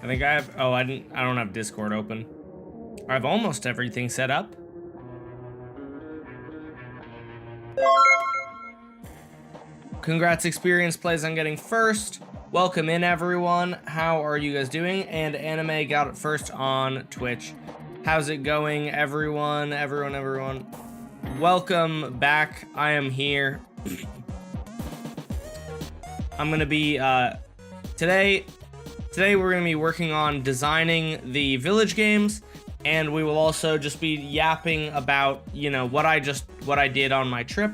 I think I have, oh, I don't have Discord open. I have almost everything set up. Congrats, Experience Plays, on getting first. Welcome in, everyone. How are you guys doing? And Anime got it first on Twitch. How's it going, everyone? Everyone. Welcome back. I am here. I'm gonna be, today we're gonna be working on designing the village games, and we will also just be yapping about, you know, what I did on my trip,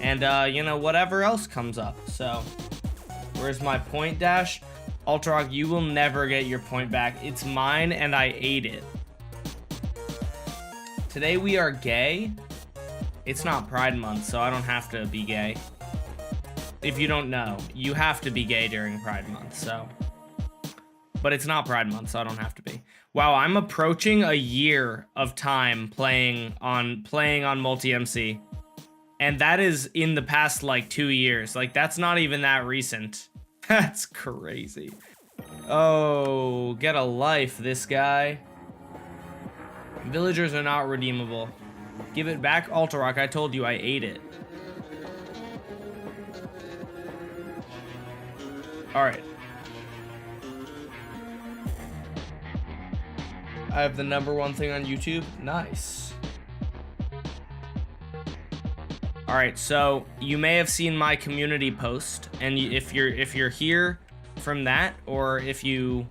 and, you know, whatever else comes up. So, where's my point dash? Ultrarog, you will never get your point back. It's mine, and I ate it. Today we are gay. It's not Pride Month, so I don't have to be gay. If you don't know, you have to be gay during Pride Month, so. But it's not Pride Month, so I don't have to be. Wow, I'm approaching a year of time playing on multi-MC. And that is in the past, like, 2 years. Like, that's not even that recent. That's crazy. Oh, get a life, this guy. Villagers are not redeemable. Give it back, Ultrarock. I told you I ate it. Alright. I have the #1 thing on YouTube. Nice. Alright, so you may have seen my community post, and if you're here from that, or if you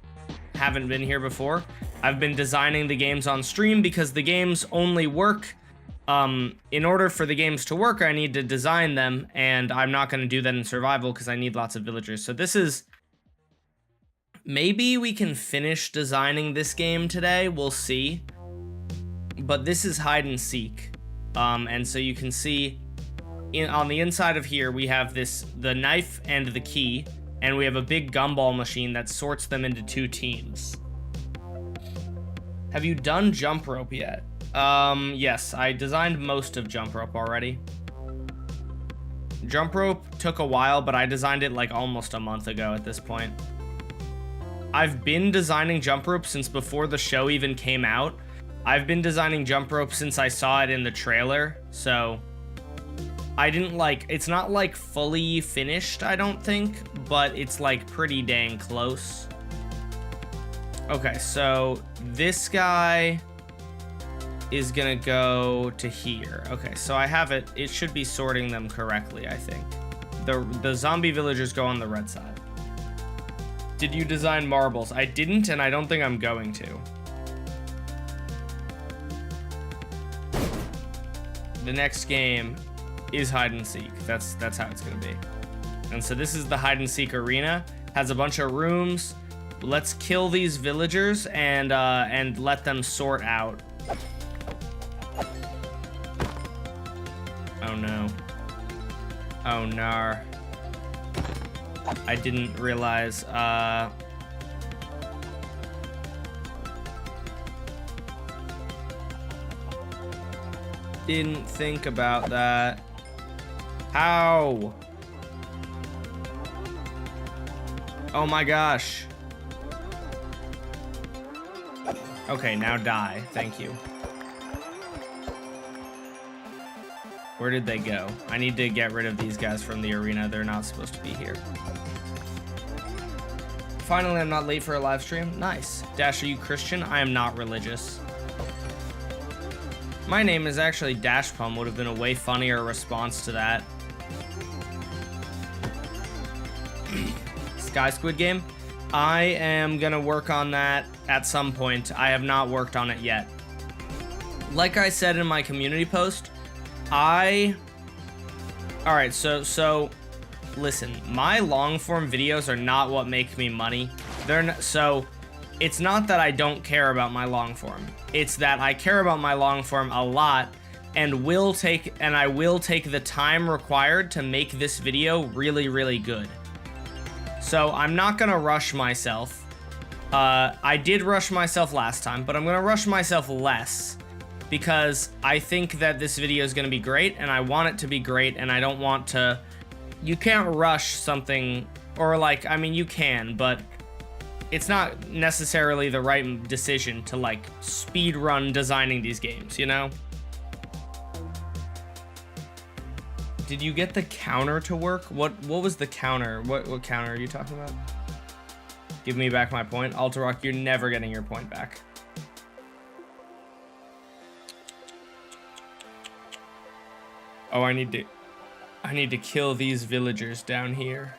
haven't been here before, I've been designing the games on stream because the games only work. In order for the games to work, I need to design them, and I'm not going to do that in survival because I need lots of villagers. So this is... Maybe we can finish designing this game today, we'll see. But this is hide and seek. And so you can see on the inside of here, we have the knife and the key, and we have a big gumball machine that sorts them into 2 teams. Have you done jump rope yet? Yes, I designed most of jump rope already. Jump rope took a while, but I designed it like almost a month ago at this point. I've been designing jump rope since before the show even came out. I've been designing jump rope since I saw it in the trailer, so I didn't it's not like fully finished, I don't think, but it's like pretty dang close. Okay, so this guy is gonna go to here. Okay, so I have it. It should be sorting them correctly, I think. The zombie villagers go on the red side. Did you design marbles? I didn't, and I don't think I'm going to. The next game is hide and seek. That's how it's gonna be. And so this is the hide and seek arena. Has a bunch of rooms. Let's kill these villagers and let them sort out. Oh no. Oh nar. I didn't realize, didn't think about that. How? Oh my gosh. Okay, now die. Thank you. Where did they go? I need to get rid of these guys from the arena. They're not supposed to be here. Finally, I'm not late for a live stream. Nice. Dash, are you Christian? I am not religious. My name is actually Dashpum. Would have been a way funnier response to that. Sky Squid game? I am gonna work on that at some point. I have not worked on it yet. Like I said in my community post, alright, so listen, my long form videos are not what make me money. They're not, so it's not that I don't care about my long form. It's that I care about my long form a lot and I will take the time required to make this video really, really good. So I'm not gonna rush myself. I did rush myself last time, but I'm gonna rush myself less because I think that this video is gonna be great and I want it to be great, and I don't want to... You can't rush something, or like, I mean, you can, but it's not necessarily the right decision to like speed run designing these games, you know? Did you get the counter to work? What was the counter? What counter are you talking about? Give me back my point. Alterock, you're never getting your point back. Oh, I need to kill these villagers down here.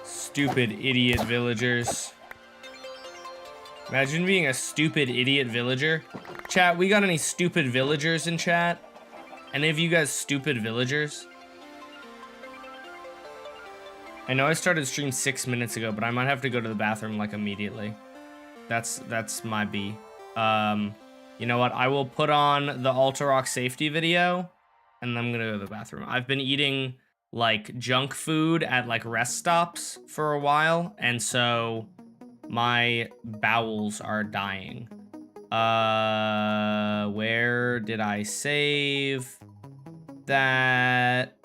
Stupid idiot villagers. Imagine being a stupid idiot villager. Chat, we got any stupid villagers in chat? Any of you guys stupid villagers? I know I started stream 6 minutes ago, but I might have to go to the bathroom like immediately. That's my B. You know what? I will put on the Alterock safety video, and then I'm gonna go to the bathroom. I've been eating like junk food at like rest stops for a while, and so my bowels are dying. Where did I save that?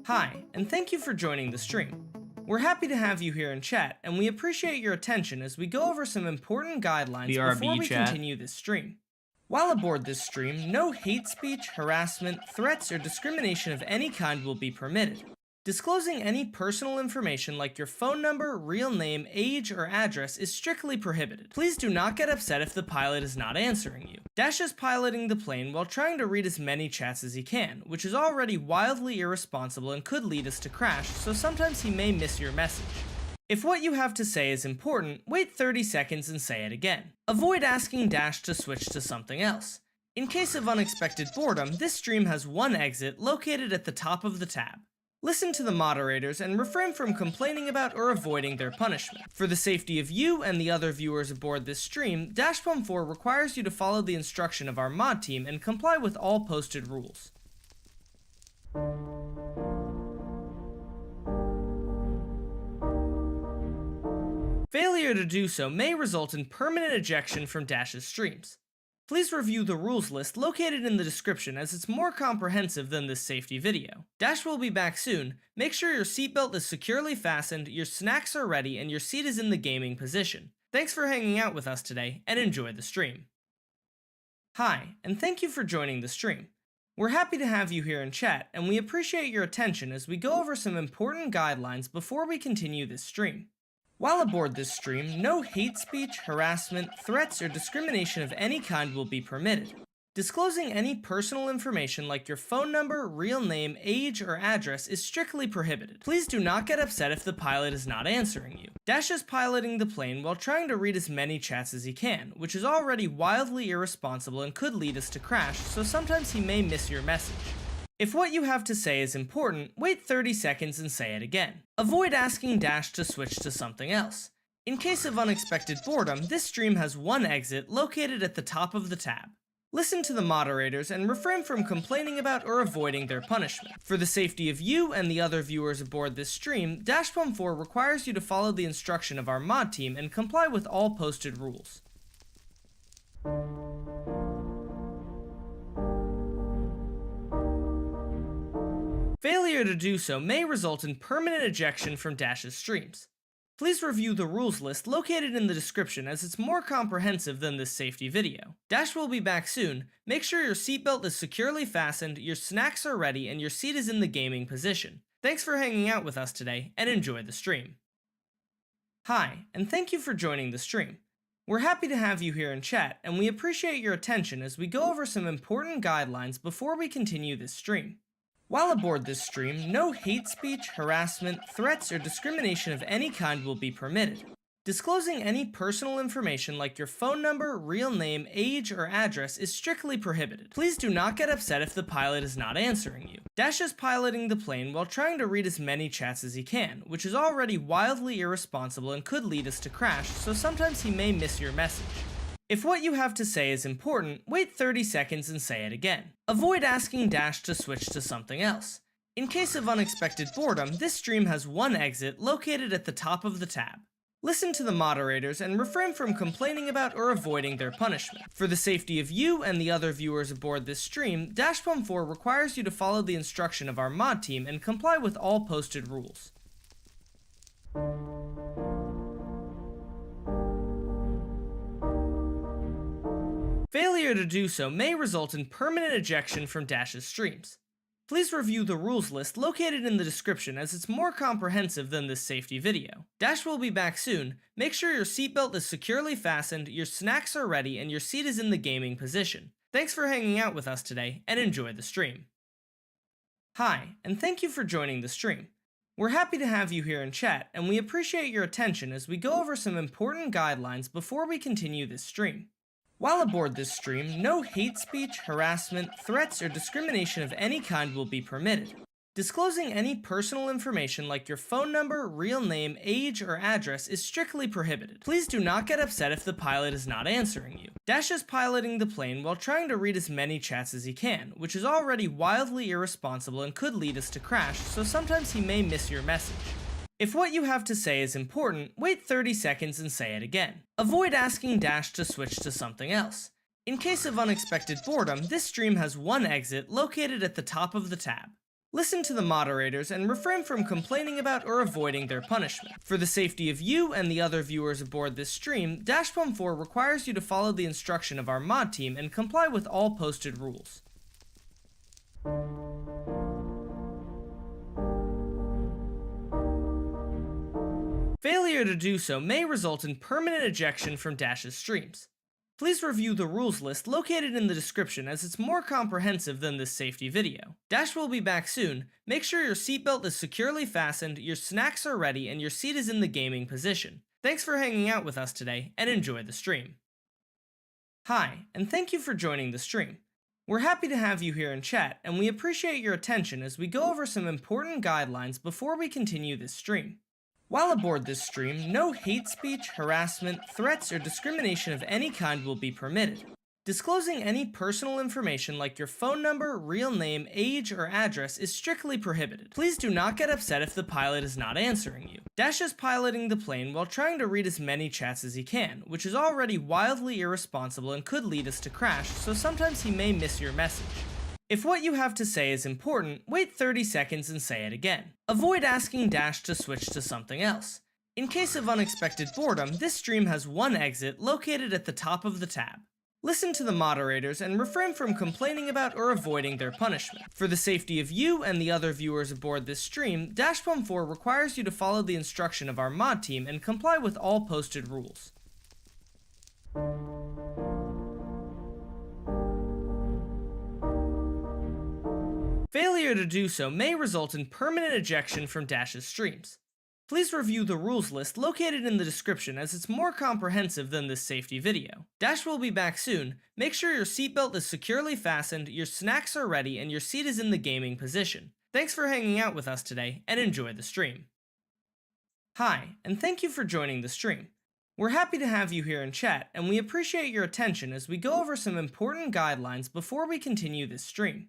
Hi, and thank you for joining the stream. We're happy to have you here in chat, and we appreciate your attention as we go over some important guidelines before we continue this stream. While aboard this stream, no hate speech, harassment, threats, or discrimination of any kind will be permitted. Disclosing any personal information like your phone number, real name, age, or address is strictly prohibited. Please do not get upset if the pilot is not answering you. Dash is piloting the plane while trying to read as many chats as he can, which is already wildly irresponsible and could lead us to crash, so sometimes he may miss your message. If what you have to say is important, wait 30 seconds and say it again. Avoid asking Dash to switch to something else. In case of unexpected boredom, this stream has one exit located at the top of the tab. Listen to the moderators and refrain from complaining about or avoiding their punishment. For the safety of you and the other viewers aboard this stream, Dash14 requires you to follow the instruction of our mod team and comply with all posted rules. Failure to do so may result in permanent ejection from Dash's streams. Please review the rules list located in the description as it's more comprehensive than this safety video. Dash will be back soon. Make sure your seatbelt is securely fastened, your snacks are ready, and your seat is in the gaming position. Thanks for hanging out with us today, and enjoy the stream. Hi, and thank you for joining the stream. We're happy to have you here in chat, and we appreciate your attention as we go over some important guidelines before we continue this stream. While aboard this stream, no hate speech, harassment, threats, or discrimination of any kind will be permitted. Disclosing any personal information like your phone number, real name, age, or address is strictly prohibited. Please do not get upset if the pilot is not answering you. Dash is piloting the plane while trying to read as many chats as he can, which is already wildly irresponsible and could lead us to crash, so sometimes he may miss your message. If what you have to say is important, wait 30 seconds and say it again. Avoid asking Dash to switch to something else. In case of unexpected boredom, this stream has one exit located at the top of the tab. Listen to the moderators and refrain from complaining about or avoiding their punishment. For the safety of you and the other viewers aboard this stream, Dash14 requires you to follow the instruction of our mod team and comply with all posted rules. Failure to do so may result in permanent ejection from Dash's streams. Please review the rules list located in the description as it's more comprehensive than this safety video. Dash will be back soon. Make sure your seatbelt is securely fastened, your snacks are ready, and your seat is in the gaming position. Thanks for hanging out with us today, and enjoy the stream. Hi, and thank you for joining the stream. We're happy to have you here in chat, and we appreciate your attention as we go over some important guidelines before we continue this stream. While aboard this stream, no hate speech, harassment, threats, or discrimination of any kind will be permitted. Disclosing any personal information like your phone number, real name, age, or address is strictly prohibited. Please do not get upset if the pilot is not answering you. Dash is piloting the plane while trying to read as many chats as he can, which is already wildly irresponsible and could lead us to crash, so sometimes he may miss your message. If what you have to say is important, wait 30 seconds and say it again. Avoid asking Dash to switch to something else. In case of unexpected boredom, this stream has one exit located at the top of the tab. Listen to the moderators and refrain from complaining about or avoiding their punishment. For the safety of you and the other viewers aboard this stream, Dash14 requires you to follow the instruction of our mod team and comply with all posted rules. Failure to do so may result in permanent ejection from Dash's streams. Please review the rules list located in the description as it's more comprehensive than this safety video. Dash will be back soon. Make sure your seatbelt is securely fastened, your snacks are ready, and your seat is in the gaming position. Thanks for hanging out with us today, and enjoy the stream. Hi, and thank you for joining the stream. We're happy to have you here in chat, and we appreciate your attention as we go over some important guidelines before we continue this stream. While aboard this stream, no hate speech, harassment, threats, or discrimination of any kind will be permitted. Disclosing any personal information like your phone number, real name, age, or address is strictly prohibited. Please do not get upset if the pilot is not answering you. Dash is piloting the plane while trying to read as many chats as he can, which is already wildly irresponsible and could lead us to crash, so sometimes he may miss your message. If what you have to say is important, wait 30 seconds and say it again. Avoid asking Dash to switch to something else. In case of unexpected boredom, this stream has one exit located at the top of the tab. Listen to the moderators and refrain from complaining about or avoiding their punishment. For the safety of you and the other viewers aboard this stream, Dash 14 requires you to follow the instruction of our mod team and comply with all posted rules. Failure to do so may result in permanent ejection from Dash's streams. Please review the rules list located in the description as it's more comprehensive than this safety video. Dash will be back soon. Make sure your seatbelt is securely fastened, your snacks are ready, and your seat is in the gaming position. Thanks for hanging out with us today, and enjoy the stream. Hi, and thank you for joining the stream. We're happy to have you here in chat, and we appreciate your attention as we go over some important guidelines before we continue this stream. While aboard this stream, no hate speech, harassment, threats, or discrimination of any kind will be permitted. Disclosing any personal information like your phone number, real name, age, or address is strictly prohibited. Please do not get upset if the pilot is not answering you. Dash is piloting the plane while trying to read as many chats as he can, which is already wildly irresponsible and could lead us to crash, so sometimes he may miss your message. If what you have to say is important, wait 30 seconds and say it again. Avoid asking Dash to switch to something else. In case of unexpected boredom, this stream has one exit located at the top of the tab. Listen to the moderators and refrain from complaining about or avoiding their punishment. For the safety of you and the other viewers aboard this stream, Dash 14 requires you to follow the instruction of our mod team and comply with all posted rules. Failure to do so may result in permanent ejection from Dash's streams. Please review the rules list located in the description as it's more comprehensive than this safety video. Dash will be back soon. Make sure your seatbelt is securely fastened, your snacks are ready, and your seat is in the gaming position. Thanks for hanging out with us today, and enjoy the stream. Hi, and thank you for joining the stream. We're happy to have you here in chat, and we appreciate your attention as we go over some important guidelines before we continue this stream.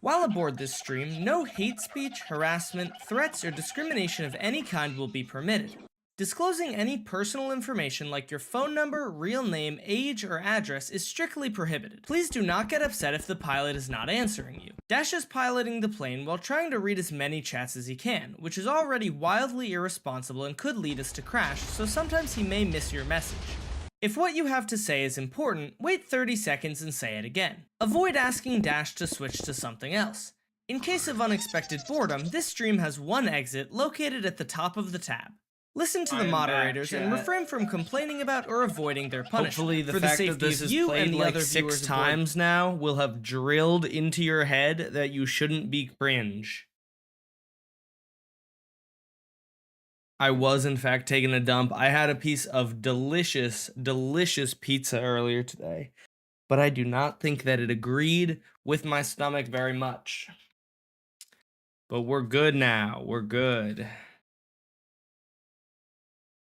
While aboard this stream, no hate speech, harassment, threats, or discrimination of any kind will be permitted. Disclosing any personal information like your phone number, real name, age, or address is strictly prohibited. Please do not get upset if the pilot is not answering you. Dash is piloting the plane while trying to read as many chats as he can, which is already wildly irresponsible and could lead us to crash, so sometimes he may miss your message. If what you have to say is important, wait 30 seconds and say it again. Avoid asking Dash to switch to something else. In case of unexpected boredom, this stream has one exit located at the top of the tab. Listen to the moderators and refrain from complaining about or avoiding their punishment. Hopefully the fact that this is played like 6 times now will have drilled into your head that you shouldn't be cringe. I was, in fact, taking a dump. I had a piece of delicious, delicious pizza earlier today, but I do not think that it agreed with my stomach very much. But we're good now. We're good.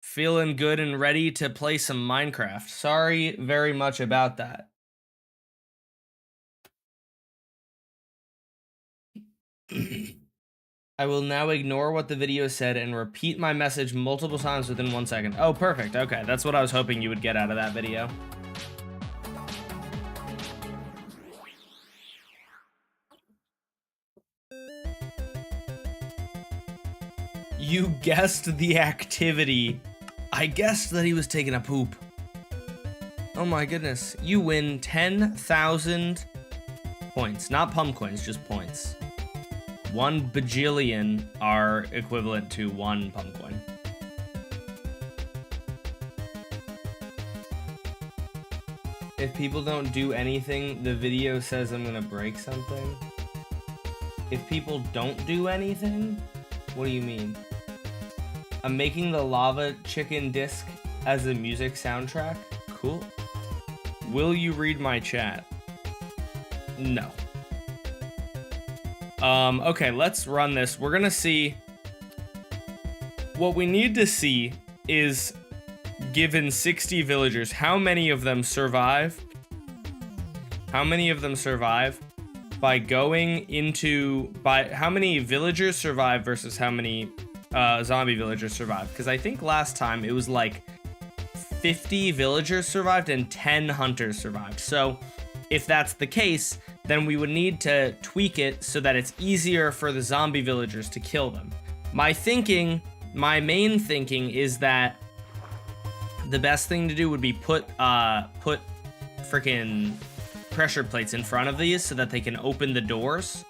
Feeling good and ready to play some Minecraft. Sorry very much about that. I will now ignore what the video said and repeat my message multiple times within 1 second. Oh, perfect. Okay, that's what I was hoping you would get out of that video. You guessed the activity. I guessed that he was taking a poop. Oh my goodness. You win 10,000 points. Not pumpcoins, just points. 1 bajillion are equivalent to 1 pumpcoin. If people don't do anything, the video says I'm gonna break something. If people don't do anything? What do you mean? I'm making the lava chicken disc as a music soundtrack. Cool. Will you read my chat? No. Okay, let's run this. We're gonna see. What we need to see is, given 60 villagers, how many of them survive? How many of them survive by going into, how many villagers survive versus how many zombie villagers survive? Because I think last time it was like 50 villagers survived and 10 hunters survived. So if that's the case, then we would need to tweak it so that it's easier for the zombie villagers to kill them. My main thinking is that the best thing to do would be put freaking pressure plates in front of these so that they can open the doors.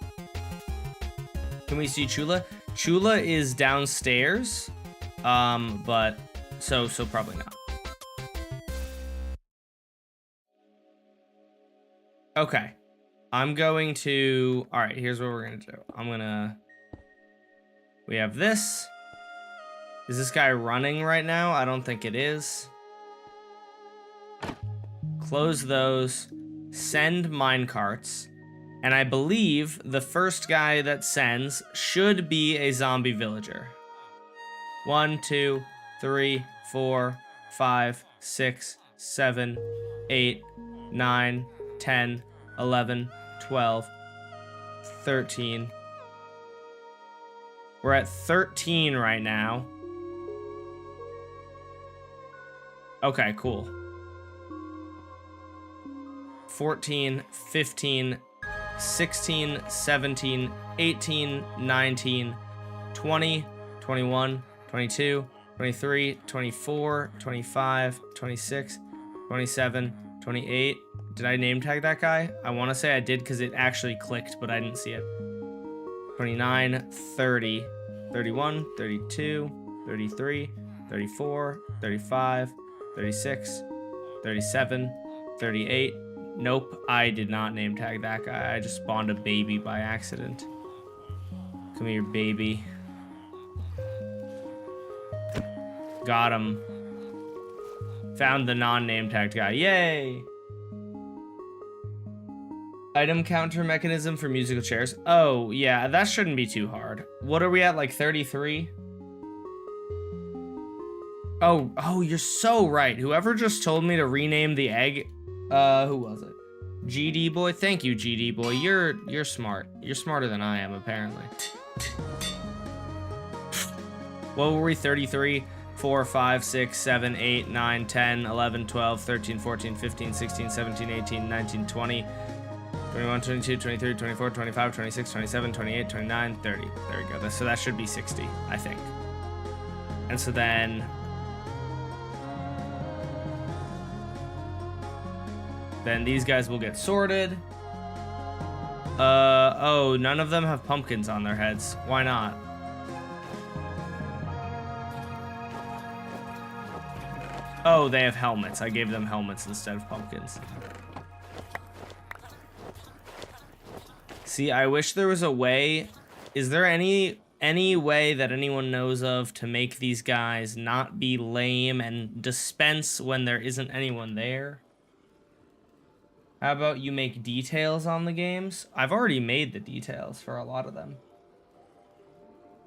Can we see Chula? Chula is downstairs, but so probably not. Okay, I'm going to, all right, here's what we're gonna do. We have this. Is this guy running right now? I don't think it is. Close those, send minecarts, and I believe the first guy that sends should be a zombie villager. 1, 2, 3, 4, 5, 6, 7, 8, 9, 10, 11, 12, 13. We're at 13 right now. Okay, cool. 14, 15, 16, 17, 18, 19, 20, 21, 22, 23, 24, 25, 26, 27, 28. Did I name tag that guy? I want to say I did because it actually clicked, but I didn't see it. 29, 30, 31, 32, 33, 34, 35, 36, 37, 38. Nope, I did not name tag that guy. I just spawned a baby by accident. Come here, baby. Got him. Found the non-name tagged guy. Yay! Item counter mechanism for musical chairs. Oh, yeah, that shouldn't be too hard. What are we at, like 33? Oh, you're so right. Whoever just told me to rename the egg, who was it? GD boy. Thank you, GD boy. You're smart. You're smarter than I am, apparently. What were we? 33, 4, 5, 6, 7, 8, 9, 10, 11, 12, 13, 14, 15, 16, 17, 18, 19, 20, 21, 22, 23, 24, 25, 26, 27, 28, 29, 30. There we go. So that should be 60, I think. And so then these guys will get sorted. Oh, none of them have pumpkins on their heads. Why not? Oh, they have helmets. I gave them helmets instead of pumpkins. See, I wish there was a way. Is there any way that anyone knows of to make these guys not be lame and dispense when there isn't anyone there? How about you make details on the games? I've already made the details for a lot of them.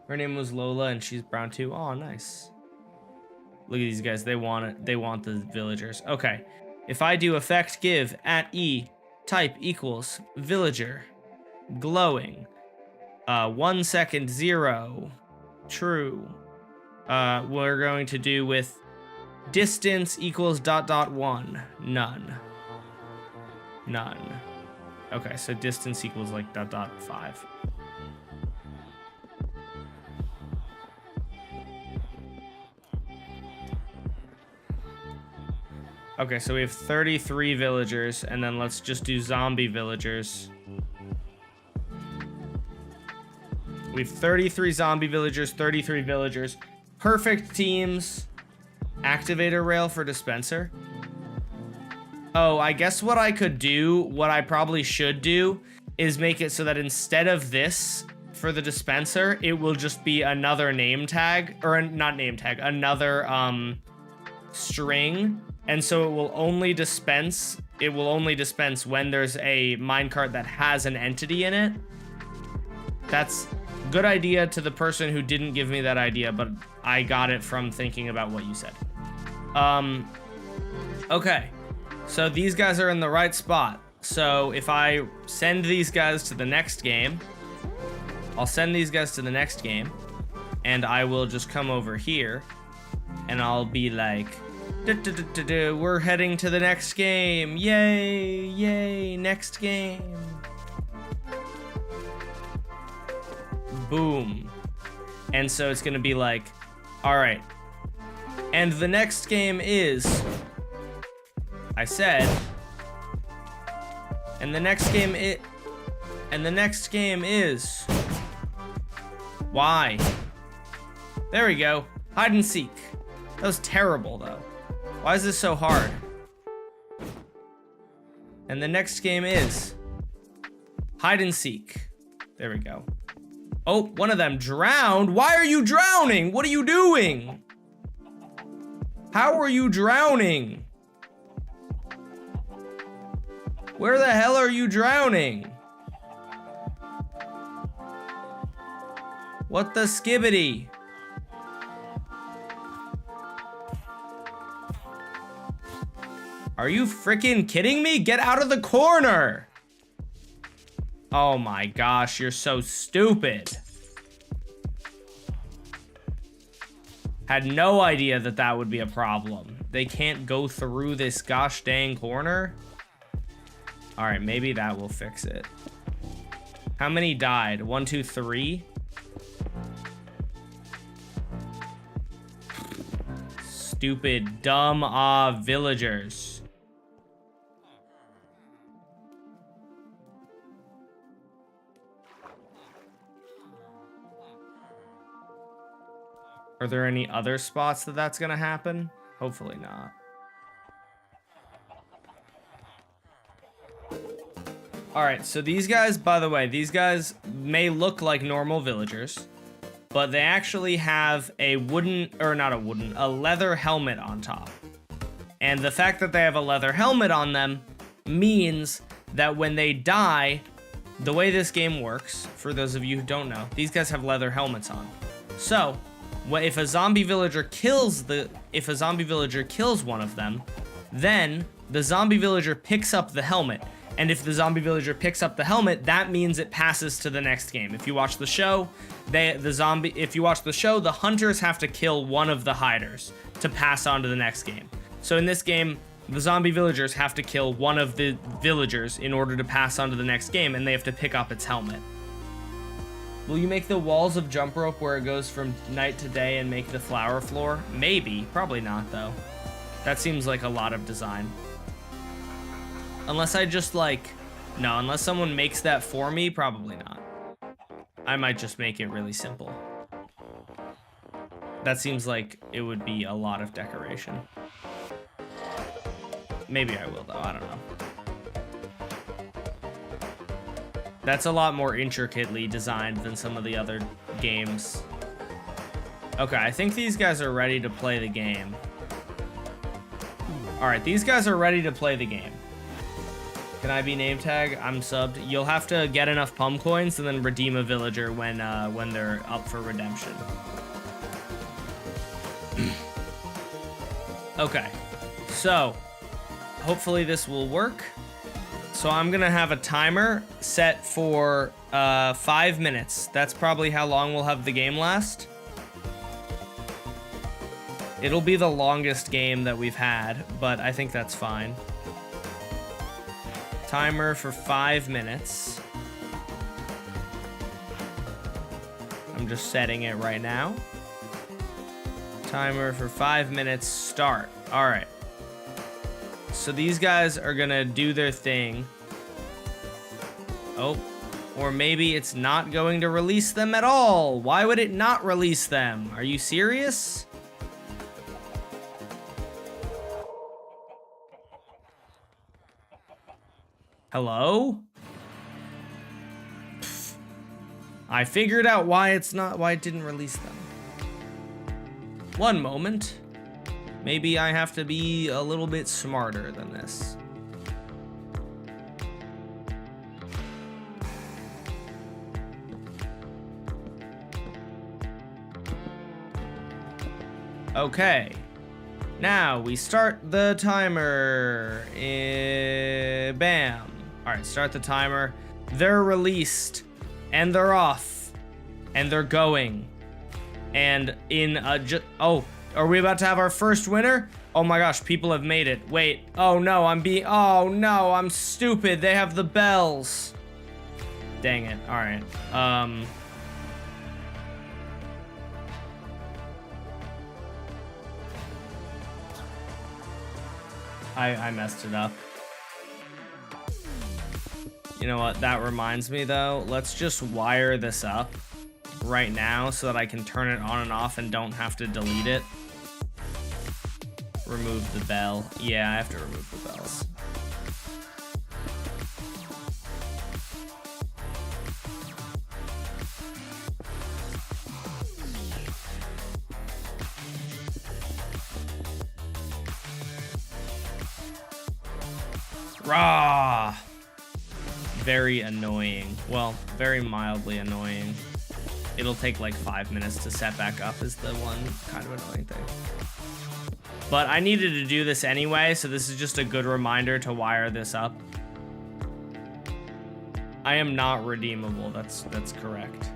Her name was Lola and she's brown too. Oh, nice. Look at these guys. They want it. They want the villagers. Okay. If I do effect give at E, type equals villager, glowing, 1 second 0, true. We're going to do with distance equals ... 1, none. None. Okay, so distance equals like ... 5. Okay, so we have 33 villagers, and then let's just do zombie villagers. We have 33 zombie villagers, 33 villagers. Perfect teams. Activator rail for dispenser. Oh, I guess what I could do, what I probably should do, is make it so that instead of this for the dispenser, it will just be another name tag, or not name tag, another string. And so it will only dispense when there's a minecart that has an entity in it. That's a good idea to the person who didn't give me that idea, but I got it from thinking about what you said. Okay. So these guys are in the right spot. So if I send these guys to the next game, I'll send these guys to the next game, and I will just come over here, and I'll be like, we're heading to the next game. Yay, yay, next game. Boom. And so it's gonna be like, all right. And the next game is, I said, and the next game is, why? There we go. Hide and seek. That was terrible, though. Why is this so hard? And the next game is hide and seek. There we go. Oh, one of them drowned. Why are you drowning? What are you doing? How are you drowning? Where the hell are you drowning? What the skibbity? Are you freaking kidding me? Get out of the corner! Oh my gosh, you're so stupid. Had no idea that that would be a problem. They can't go through this gosh dang corner. All right, maybe that will fix it. How many died? 1, 2, 3? Stupid, dumb, villagers. Are there any other spots that that's gonna happen? Hopefully not. All right, so these guys, by the way, these guys may look like normal villagers, but they actually have a leather helmet on top. And the fact that they have a leather helmet on them means that when they die, the way this game works, for those of you who don't know, these guys have leather helmets on. So, if a zombie villager kills one of them, then the zombie villager picks up the helmet. And if the zombie villager picks up the helmet, that means it passes to the next game. If you watch the show, the hunters have to kill one of the hiders to pass on to the next game. So in this game, the zombie villagers have to kill one of the villagers in order to pass on to the next game, and they have to pick up its helmet. Will you make the walls of jump rope where it goes from night to day and make the flower floor? Maybe. Probably not, though. That seems like a lot of design. Unless I just unless someone makes that for me, probably not. I might just make it really simple. That seems like it would be a lot of decoration. Maybe I will, though. I don't know. That's a lot more intricately designed than some of the other games. Okay, I think these guys are ready to play the game. All right, these guys are ready to play the game. Can I be name tag? I'm subbed. You'll have to get enough pum coins and then redeem a villager when they're up for redemption. Okay, so hopefully this will work. So I'm gonna have a timer set for 5 minutes. That's probably how long we'll have the game last. It'll be the longest game that we've had, but I think that's fine. Timer for 5 minutes. I'm just setting it right now. Timer for 5 minutes, start. All right. so these guys are gonna do their thing. Oh, or maybe it's not going to release them at all. Why would it not release them? Are you serious? Hello? Pfft. I figured out why it didn't release them. One moment. Maybe I have to be a little bit smarter than this. Okay. Now we start the timer. Bam. All right, start the timer. They're released and they're off and they're going. And in a oh, are we about to have our first winner? Oh my gosh, people have made it. Wait. Oh no, oh no, I'm stupid. They have the bells. Dang it. All right. I messed it up. You know what? That reminds me though. Let's just wire this up right now so that I can turn it on and off and don't have to delete it. Remove the bell. Yeah, I have to remove the bells. Rah! Very annoying. Well, very mildly annoying. It'll take like 5 minutes to set back up is the one kind of annoying thing. But I needed to do this anyway, so this is just a good reminder to wire this up. I am not redeemable, that's correct.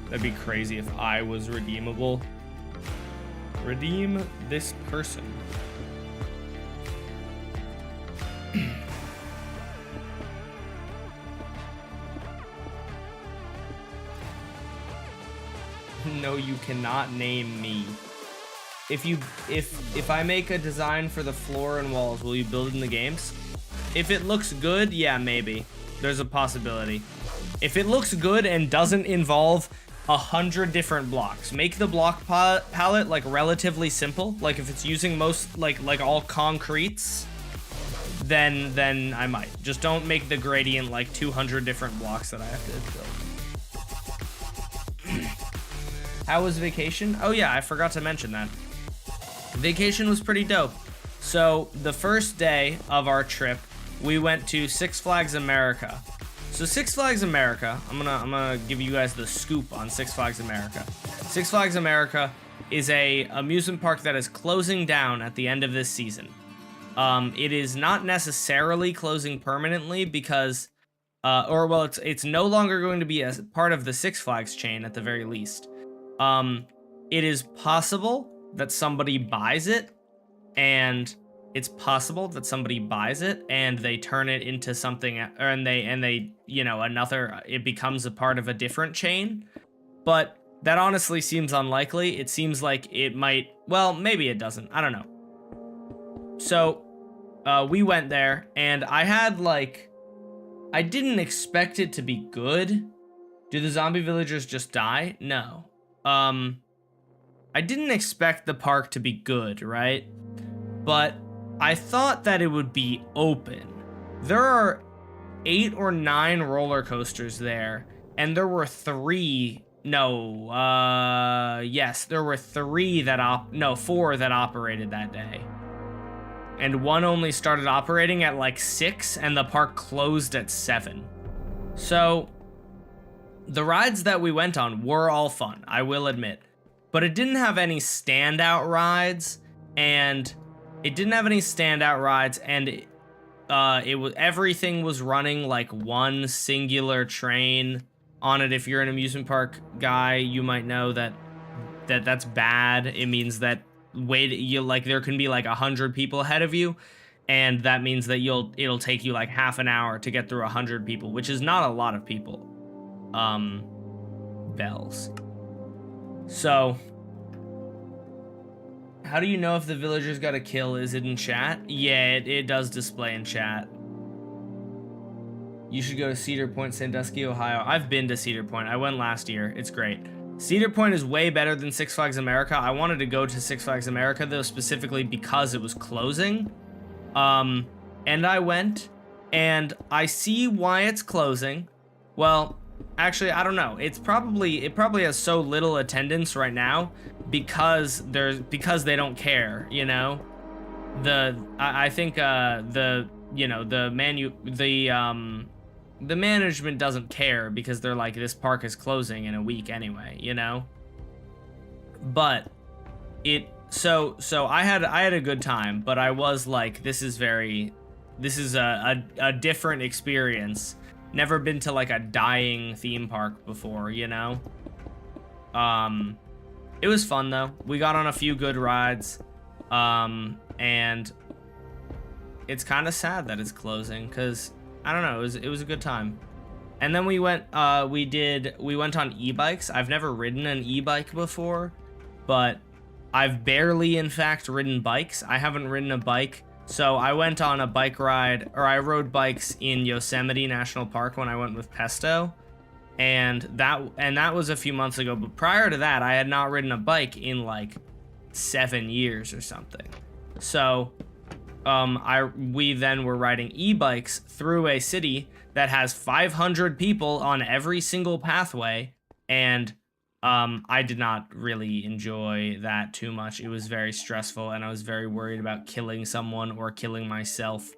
That'd be crazy if I was redeemable. Redeem this person. No, you cannot name me. If I make a design for the floor and walls, will you build it in the games? If it looks good, yeah, maybe. There's a possibility. If it looks good and doesn't involve 100 different blocks, make the block palette like relatively simple. Like if it's using most like all concretes, then I might. Just don't make the gradient like 200 different blocks that I have to build. How was vacation? Oh yeah, I forgot to mention that. Vacation was pretty dope. So the first day of our trip, we went to Six Flags America. So Six Flags America, I'm gonna give you guys the scoop on Six Flags America. Six Flags America is a amusement park that is closing down at the end of this season. It is not necessarily closing permanently because, it's no longer going to be a part of the Six Flags chain at the very least. It is possible that somebody buys it, and they turn it into something, and they it becomes a part of a different chain. But that honestly seems unlikely. It seems like it might, well, maybe it doesn't. I don't know. So, we went there, and I didn't expect it to be good. Do the zombie villagers just die? No. I didn't expect the park to be good, right? But I thought that it would be open. There are 8 or 9 roller coasters there, and there were 3. There were 4 that operated that day. And one only started operating at like 6, and the park closed at 7. So the rides that we went on were all fun, I will admit. But it didn't have any standout rides, and everything was running like one singular train on it. If you're an amusement park guy, you might know that's bad. It means that there can be like 100 people ahead of you, and that means that it'll take you like half an hour to get through 100 people, which is not a lot of people. Bells. So How do you know if the villagers got a kill? Is it in chat? Yeah, it does display in chat. You should go to Cedar Point, Sandusky, Ohio. I've been to Cedar Point. I went last year. It's great. Cedar Point is way better than Six Flags America. I wanted to go to Six Flags America, though, specifically because it was closing. And I went, and I see why it's closing. Well, actually, I don't know. It probably has so little attendance right now because they don't care, you know. I think the management doesn't care because they're like, this park is closing in a week anyway, you know. But so I had a good time, but I was like, this is a different experience. Never been to like a dying theme park before, you know. It was fun though. We got on a few good rides, and it's kind of sad that it's closing because I don't know, it was a good time. And then we went on e-bikes. I've never ridden an e-bike before, but I've barely in fact ridden bikes. I haven't ridden a bike. So I went on a bike ride, or I rode bikes in Yosemite National Park when I went with Pesto. And that was a few months ago, but prior to that, I had not ridden a bike in like 7 years or something. So we then were riding e-bikes through a city that has 500 people on every single pathway, and I did not really enjoy that too much. It was very stressful, and I was very worried about killing someone or killing myself,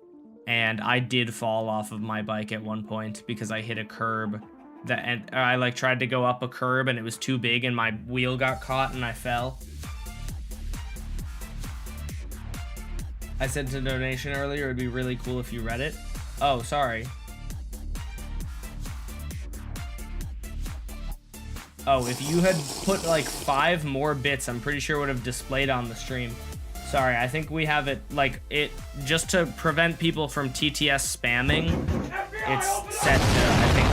and I did fall off of my bike at one point because I hit a curb and I like tried to go up a curb and it was too big and my wheel got caught and I fell. I sent a donation earlier. It'd be really cool if you read it. Oh, sorry. Oh, if you had put like 5 more bits, I'm pretty sure it would have displayed on the stream. Sorry, I think we have it like it just to prevent people from TTS spamming. It's set to, I think.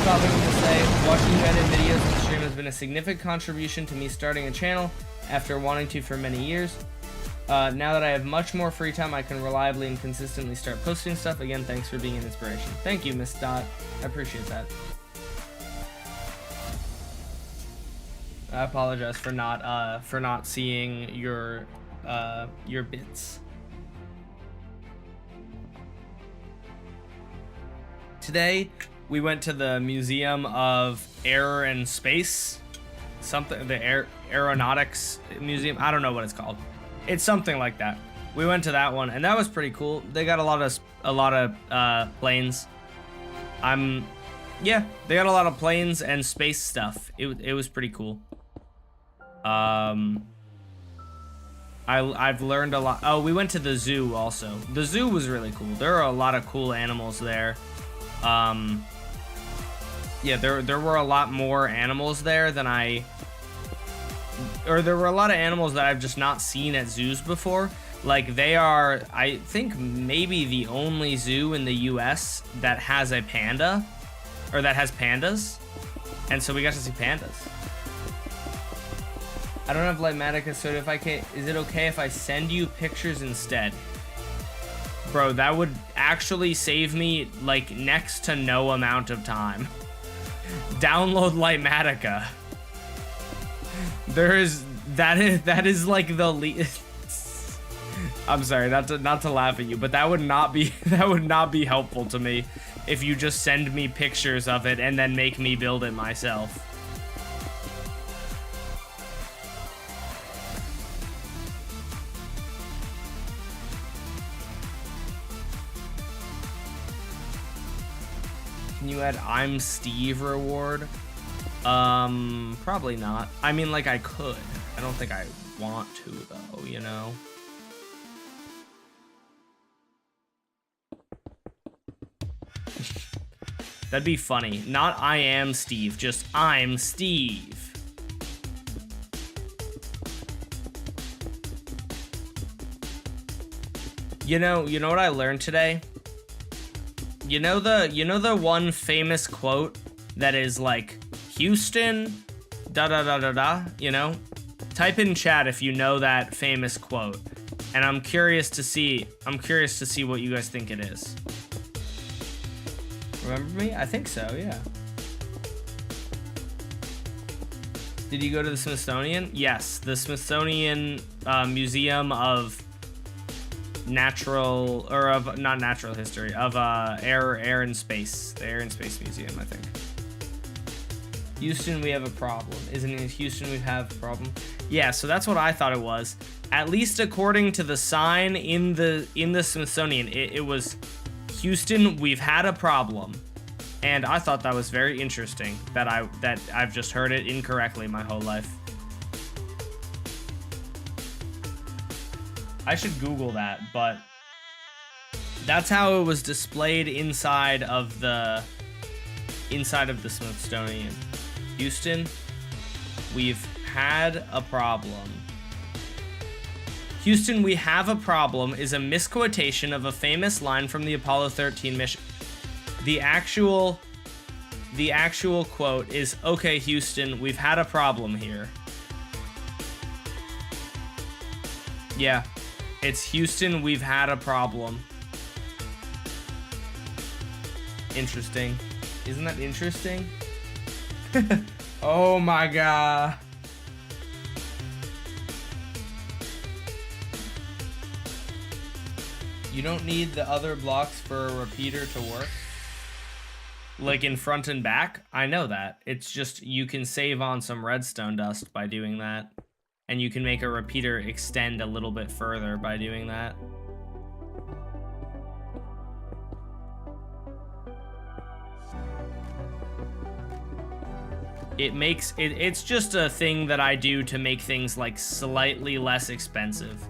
Something to say, watching you edit videos on the stream has been a significant contribution to me starting a channel after wanting to for many years. Now that I have much more free time, I can reliably and consistently start posting stuff. Again, thanks for being an inspiration. Thank you, Miss Dot. I appreciate that. I apologize for not seeing your bits. Today, we went to the Museum of Air and Space, the Aeronautics Museum. I don't know what it's called. It's something like that. We went to that one, and that was pretty cool. They got a lot of planes. Yeah, they got a lot of planes and space stuff. It was pretty cool. I've learned a lot. Oh, we went to the zoo also. The zoo was really cool. There are a lot of cool animals there. Yeah, there were a lot more animals there than there were a lot of animals that I've just not seen at zoos before. Like, they are, I think, maybe the only zoo in the US that has a panda, or that has pandas. And so we got to see pandas. I don't have Lightmatica, so is it okay if I send you pictures instead? Bro, that would actually save me, like, next to no amount of time. Download Lightmatica. That is like the least. I'm sorry, not to laugh at you, but that would not be helpful to me if you just send me pictures of it and then make me build it myself. Can you add I'm Steve reward? Probably not. I mean, like, I could. I don't think I want to, though, you know? That'd be funny. Not I am Steve, just I'm Steve. You know what I learned today? You know the one famous quote that is like, Houston, da da da da da, you know? Type in chat if you know that famous quote. And I'm curious to see what you guys think it is. Remember me? I think so, yeah. Did you go to the Smithsonian? Yes, the Smithsonian Museum of Natural, or of, not natural history, of air and space. The Air and Space Museum, I think. Houston, we have a problem. Isn't it Houston, we have a problem? Yeah, so that's what I thought it was. At least according to the sign in the Smithsonian, it was Houston, we've had a problem. And I thought that was very interesting that I've just heard it incorrectly my whole life. I should Google that, but that's how it was displayed inside of the Smithsonian. Houston, we've had a problem. Houston, we have a problem is a misquotation of a famous line from the Apollo 13 mission. The actual quote is, "Okay, Houston, we've had a problem here." Yeah, it's Houston, we've had a problem. Interesting. Isn't that interesting? Oh my god. You don't need the other blocks for a repeater to work. Like in front and back? I know that. It's just you can save on some redstone dust by doing that. And you can make a repeater extend a little bit further by doing that. It's just a thing that I do to make things like slightly less expensive.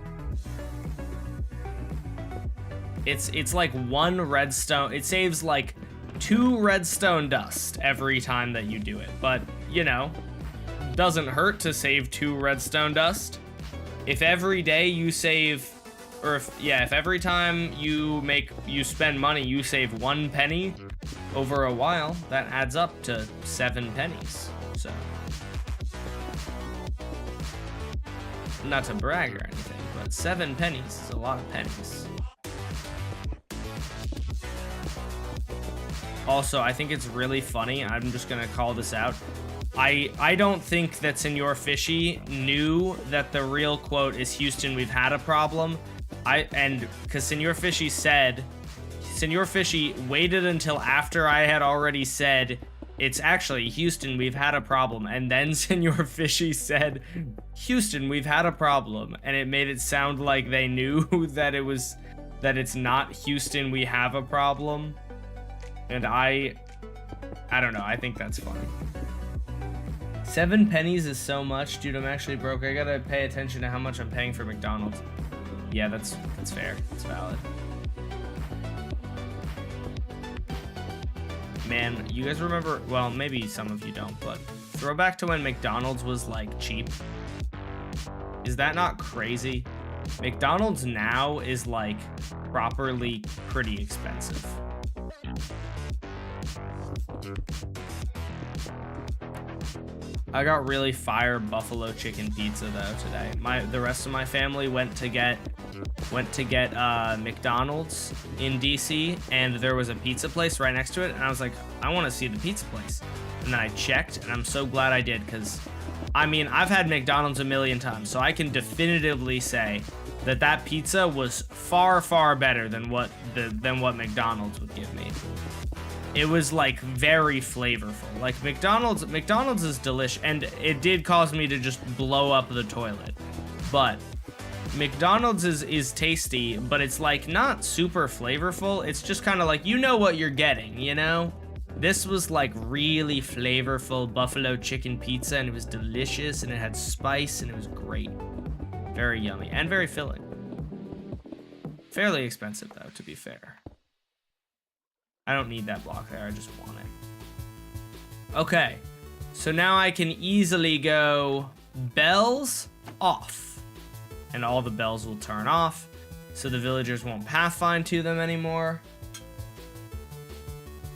It's like one redstone. It saves like 2 redstone dust every time that you do it. But, you know, doesn't hurt to save 2 redstone dust. If every day you save, or if every time you spend money, you save 1 penny over a while, that adds up to 7 pennies. So, not to brag or anything, but 7 pennies is a lot of pennies. Also, I think it's really funny. I'm just gonna call this out. I don't think that Senor Fishy knew that the real quote is Houston, we've had a problem. Because Senor Fishy waited until after I had already said, it's actually Houston, we've had a problem. And then Senor Fishy said, Houston, we've had a problem. And it made it sound like they knew that it's not Houston, we have a problem. And I don't know, I think that's funny. 7 pennies is so much, dude, I'm actually broke. I gotta pay attention to how much I'm paying for McDonald's. Yeah, that's fair, it's valid. Man, you guys remember, well, maybe some of you don't, but throwback to when McDonald's was like cheap. Is that not crazy? McDonald's now is like properly pretty expensive. I got really fire buffalo chicken pizza though today. The rest of my family went to get McDonald's in DC, and there was a pizza place right next to it, and I was like, I want to see the pizza place. And then I checked, and I'm so glad I did, because I mean, I've had McDonald's a million times, so I can definitively say that pizza was far, far better than what McDonald's would give me. It was like very flavorful. Like McDonald's is delish, and it did cause me to just blow up the toilet. But McDonald's is tasty, but it's like not super flavorful. It's just kind of like, you know what you're getting, you know? This was like really flavorful buffalo chicken pizza, and it was delicious, and it had spice, and it was great. Very yummy and very filling. Fairly expensive though, to be fair. I don't need that block there, I just want it. Okay, so now I can easily go bells off. And all the bells will turn off, so the villagers won't pathfind to them anymore.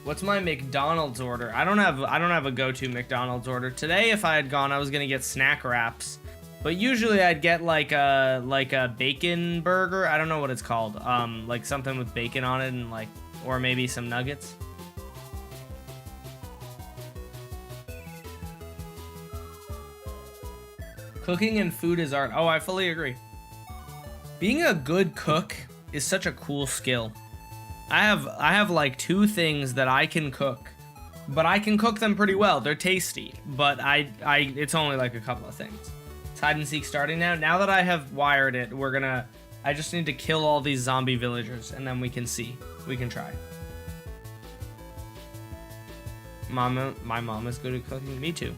What's my McDonald's order? I don't have a go-to McDonald's order. Today, if I had gone, I was gonna get snack wraps. But usually I'd get like a bacon burger. I don't know what it's called. Like something with bacon on it and like, or maybe some nuggets. Cooking and food is art. Oh, I fully agree. Being a good cook is such a cool skill. I have like 2 things that I can cook, but I can cook them pretty well. They're tasty, but it's only like a couple of things. It's hide and seek starting now. Now that I have wired it, I just need to kill all these zombie villagers and then we can see. We can try. My mom is good at cooking. Me too.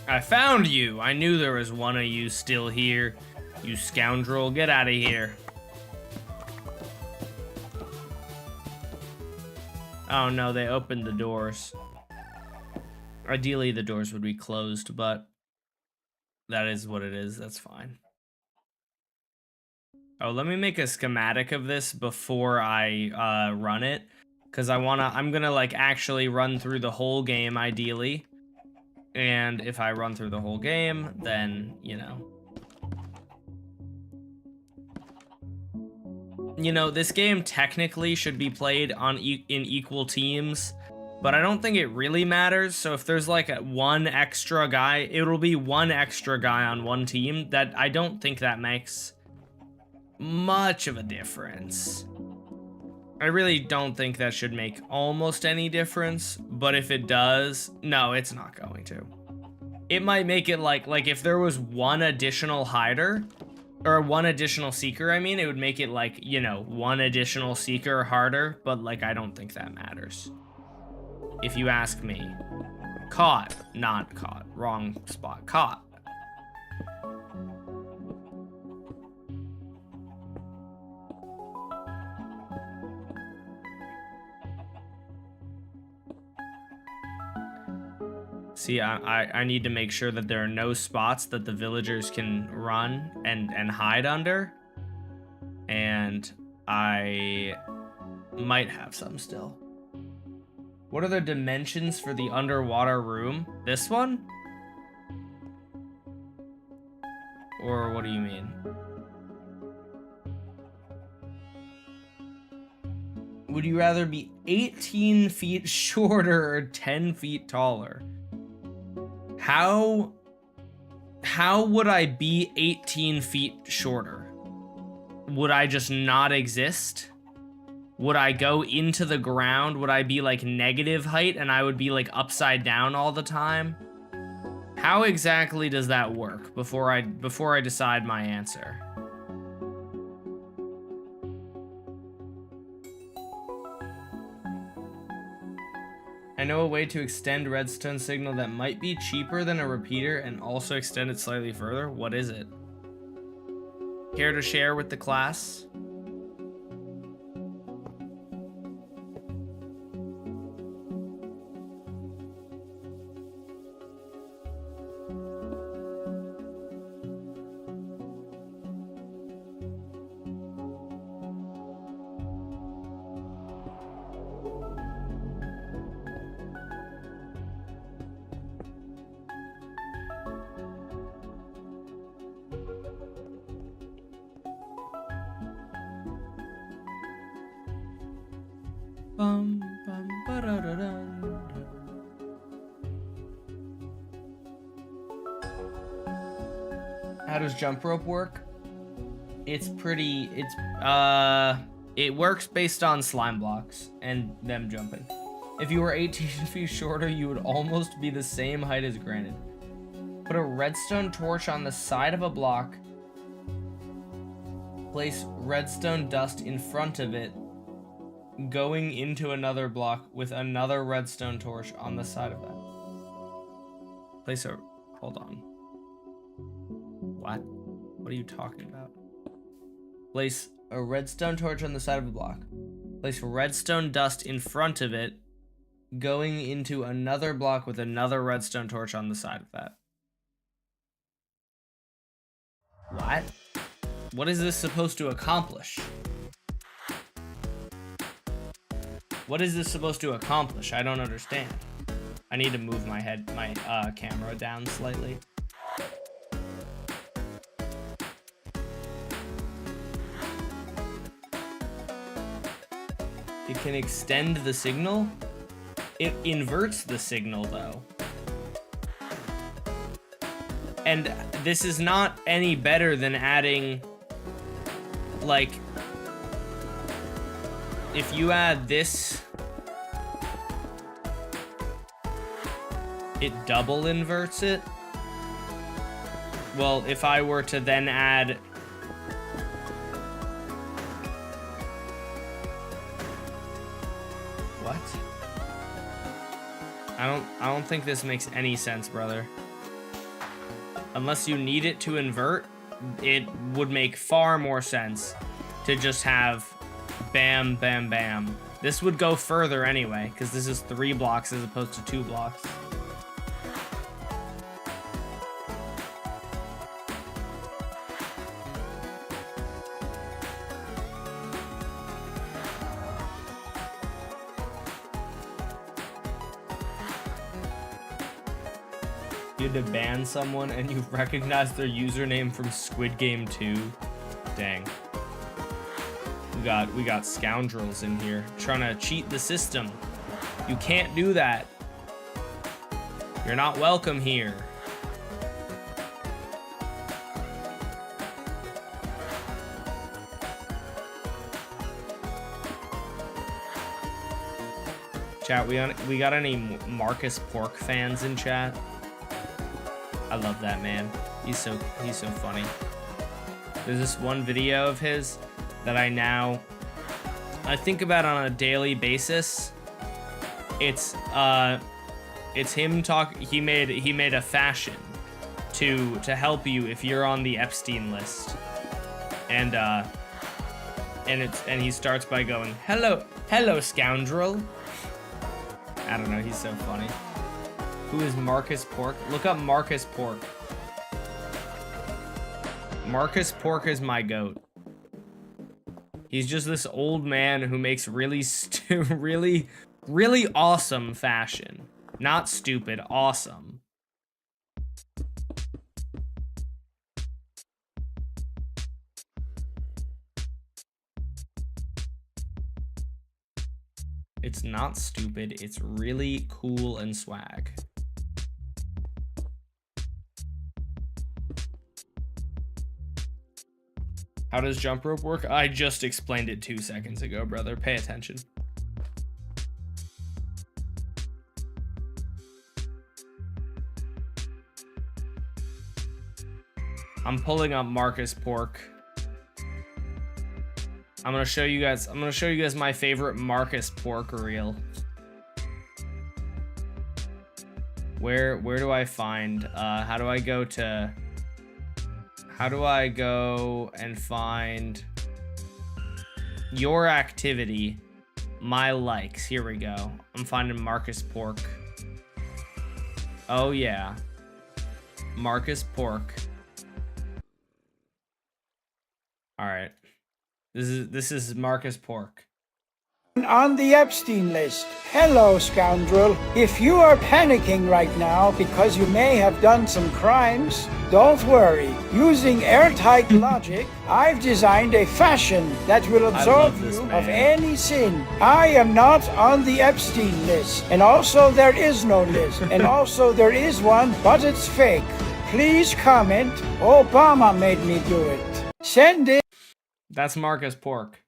I found you! I knew there was one of you still here. You scoundrel, get out of here. Oh no, they opened the doors. Ideally, the doors would be closed, but that is what it is. That's fine. Oh, let me make a schematic of this before I run it, because I'm gonna like actually run through the whole game ideally. And if I run through the whole game, then, you know, this game technically should be played in equal teams, but I don't think it really matters. So if there's like one extra guy, it'll be one extra guy on one team. That I don't think that makes much of a difference. I really don't think that should make almost any difference, but if it does, no, it's not going to. It might make it like if there was one additional hider, or one additional seeker, I mean, it would make it like, you know, one additional seeker harder, but like, I don't think that matters. If you ask me. Caught, not caught, wrong spot, caught. See, I need to make sure that there are no spots that the villagers can run and hide under. And I might have some still. What are the dimensions for the underwater room? This one? Or what do you mean? Would you rather be 18 feet shorter or 10 feet taller? How would I be 18 feet shorter? Would I just not exist? Would I go into the ground? Would I be like negative height and I would be like upside down all the time? How exactly does that work before I decide my answer? I know a way to extend redstone signal that might be cheaper than a repeater and also extend it slightly further. What is it? Care to share with the class? How does jump rope work? It works based on slime blocks and them jumping. If you were 18 feet shorter, you would almost be the same height as Granite. Put a redstone torch on the side of a block. Place redstone dust in front of it, going into another block with another redstone torch on the side of that. Place a... Hold on. What? What are you talking about? Place a redstone torch on the side of a block. Place redstone dust in front of it, going into another block with another redstone torch on the side of that. What? What is this supposed to accomplish? What is this supposed to accomplish? I don't understand. I need to move my camera down slightly. It can extend the signal. It inverts the signal though. And this is not any better than adding, like, if you add this, it double inverts it. Well, if I were to then add what? I don't think this makes any sense, brother. Unless you need it to invert, it would make far more sense to just have bam, bam, bam. This would go further anyway, because this is 3 blocks as opposed to 2 blocks. You had to ban someone and you've recognized their username from Squid Game 2. Dang. We got scoundrels in here trying to cheat the system. You can't do that. You're not welcome here. Chat, we got any Marcus Pork fans in chat? I love that man. He's so funny. There's this one video of his that I think about on a daily basis. It's him he made a fashion to help you if you're on the Epstein list. And he starts by going, hello scoundrel. I don't know, he's so funny. Who is Marcus Pork? Look up Marcus Pork. Marcus Pork is my goat. He's just this old man who makes really awesome fashion. Not stupid, awesome. It's not stupid, it's really cool and swag. How does jump rope work? I just explained it 2 seconds ago, brother. Pay attention. I'm pulling up Marcus Pork. I'm gonna show you guys my favorite Marcus Pork reel. Where do I find how do I go and find your activity, my likes? Here we go. I'm finding Marcus Pork. Oh yeah. Marcus Pork. All right. This is Marcus Pork. On the Epstein list. Hello, scoundrel. If you are panicking right now because you may have done some crimes, don't worry. Using airtight logic, I've designed a fashion that will absolve you of any sin. I am not on the Epstein list. And also there is no list. And also there is one, but it's fake. Please comment. Obama made me do it. Send it. That's Marcus Pork.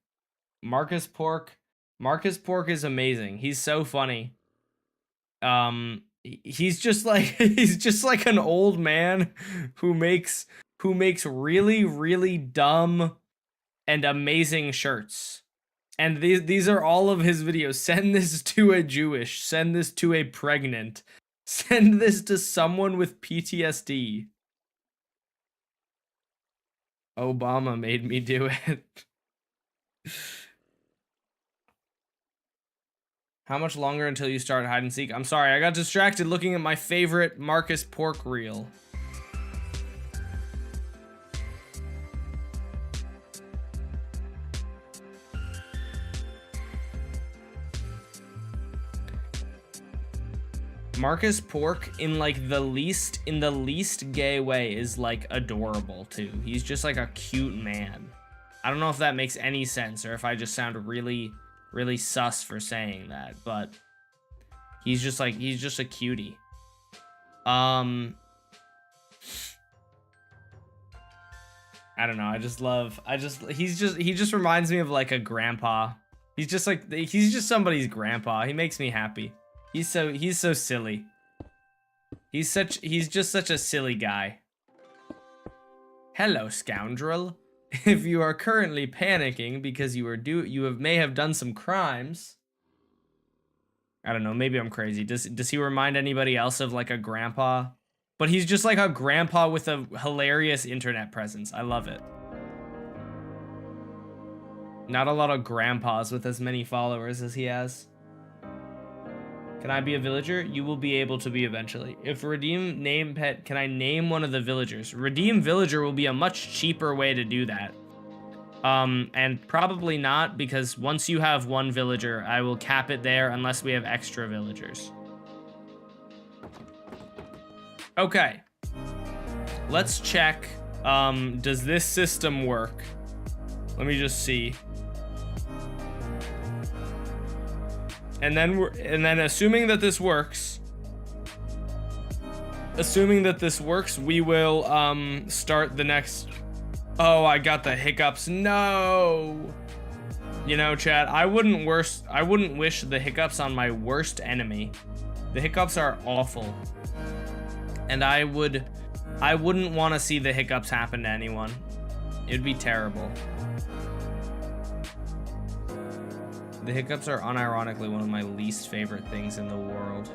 Marcus Pork is amazing. He's so funny. He's just like he's just like an old man who makes really, really dumb and amazing shirts. And these are all of his videos. Send this to a Jewish, send this to a pregnant, send this to someone with PTSD. Obama made me do it. How much longer until you start hide and seek? I'm sorry, I got distracted looking at my favorite Marcus Pork reel. Marcus Pork in like the least gay way is like adorable too. He's just like a cute man. I don't know if that makes any sense or if I just sound really sus for saying that, but he's just a cutie. I don't know. He just reminds me of like a grandpa. He's just somebody's grandpa. He makes me happy. He's so silly. He's just such a silly guy. Hello, scoundrel. If you are currently panicking because may have done some crimes. I don't know, maybe I'm crazy. Does he remind anybody else of like a grandpa? But he's just like a grandpa with a hilarious internet presence. I love it. Not a lot of grandpas with as many followers as he has. Can I be a villager? You will be able to be eventually. If redeem name pet, can I name one of the villagers? Redeem villager will be a much cheaper way to do that. And probably not, because once you have one villager, I will cap it there unless we have extra villagers. Okay. Let's check, does this system work? Let me just see. And then assuming that this works, we will start the next. Oh, I got the hiccups. No. You know, chat, I wouldn't wish the hiccups on my worst enemy. The hiccups are awful. And I wouldn't want to see the hiccups happen to anyone. It'd be terrible. The hiccups are unironically one of my least favorite things in the world.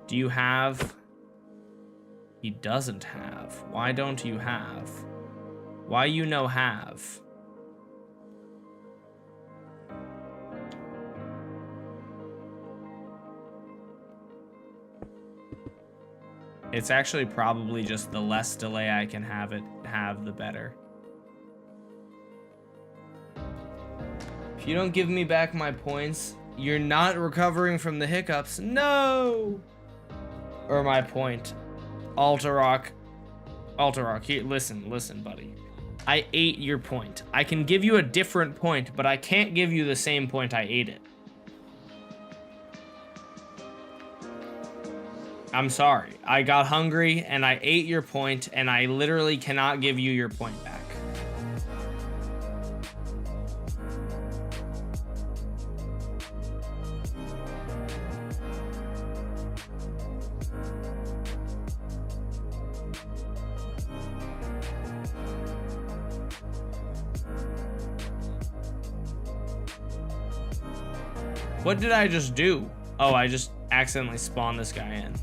Do you have? He doesn't have. Why don't you have? Why you no have? It's actually probably just the less delay I can have, the better. If you don't give me back my points, you're not recovering from the hiccups. No! Or my point. Alterrock, here, listen, buddy. I ate your point. I can give you a different point, but I can't give you the same point I ate it. I'm sorry. I got hungry and I ate your point, and I literally cannot give you your point back. What did I just do? Oh, I just accidentally spawned this guy in.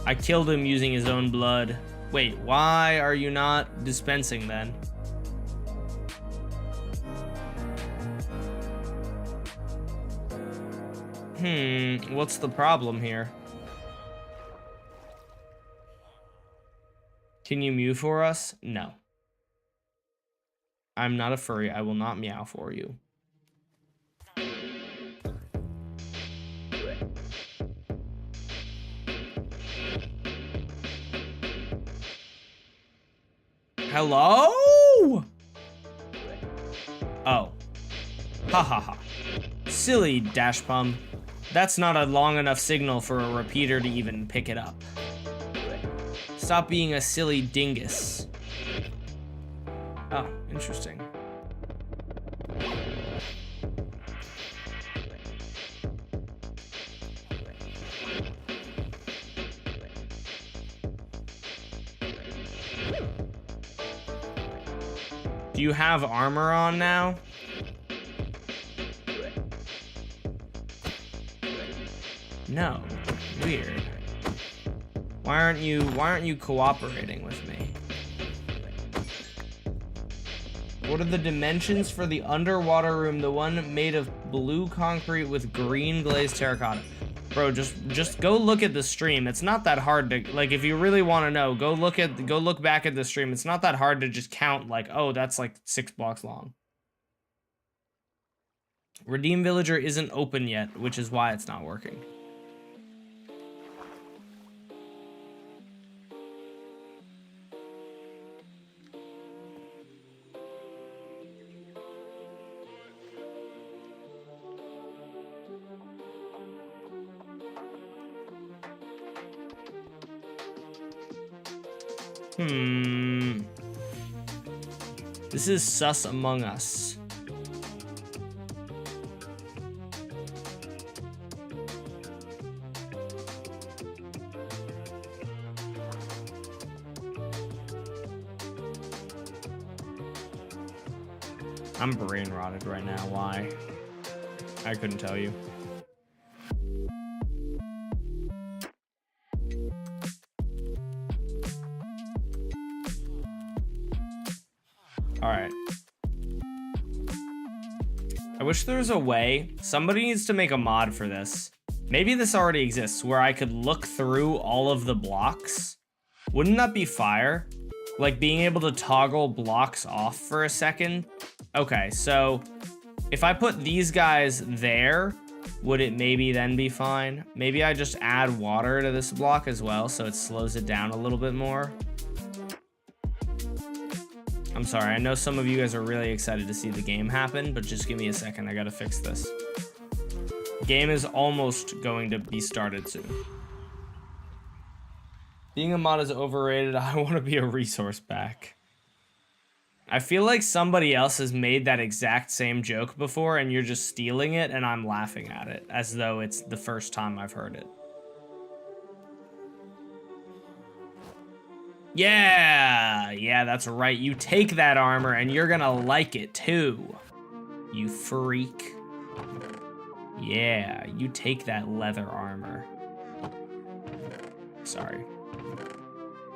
I killed him using his own blood. Wait, why are you not dispensing then? What's the problem here? Can you mew for us? No. I'm not a furry. I will not meow for you. Hello? Oh. Ha ha ha. Silly Dashpum. That's not a long enough signal for a repeater to even pick it up. Stop being a silly dingus. Oh, interesting. Do you have armor on now? No. Weird. Why aren't you cooperating with me? What are the dimensions for the underwater room? The one made of blue concrete with green glazed terracotta. Bro, just go look at the stream. It's not that hard to, like, if you really want to know, go look back at the stream. It's not that hard to just count, like, oh, that's like 6 blocks long. Redeem Villager isn't open yet, which is why it's not working. This is sus among us. I'm brain rotted right now. Why? I couldn't tell you. All right. I wish there was a way. Somebody needs to make a mod for this. Maybe this already exists where I could look through all of the blocks. Wouldn't that be fire? Like being able to toggle blocks off for a second. Okay, so if I put these guys there, would it maybe then be fine? Maybe I just add water to this block as well so it slows it down a little bit more. I'm sorry, I know some of you guys are really excited to see the game happen, but just give me a second, I gotta fix this. Game is almost going to be started soon. Being a mod is overrated, I want to be a resource pack. I feel like somebody else has made that exact same joke before and you're just stealing it and I'm laughing at it, as though it's the first time I've heard it. Yeah, that's right. You take that armor and you're gonna like it too. You freak. Yeah, you take that leather armor. Sorry.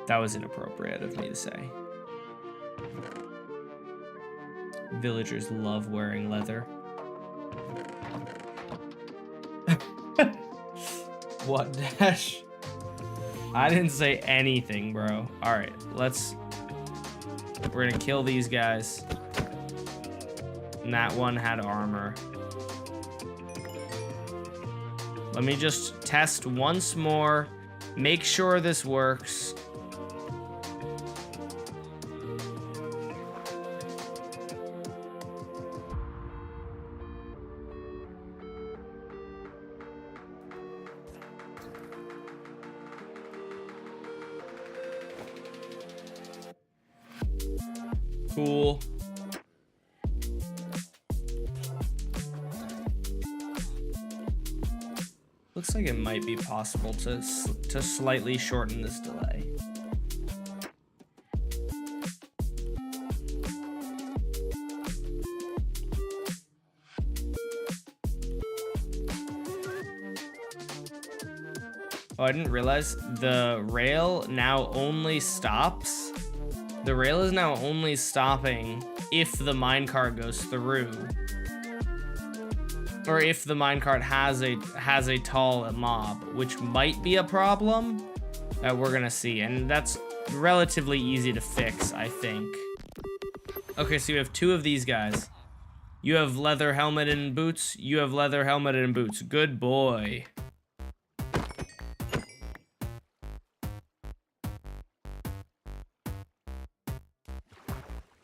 That was inappropriate of me to say. Villagers love wearing leather. What, Dash? I didn't say anything, bro. All right, we're gonna kill these guys. And that one had armor. Let me just test once more. Make sure this works. Cool. Looks like it might be possible to slightly shorten this delay. Oh, I didn't realize the rail now only stops. The rail is now only stopping if the minecart goes through. Or if the minecart has a tall mob, which might be a problem that we're gonna see. And that's relatively easy to fix, I think. Okay, so you have 2 of these guys. You have leather helmet and boots. You have leather helmet and boots. Good boy.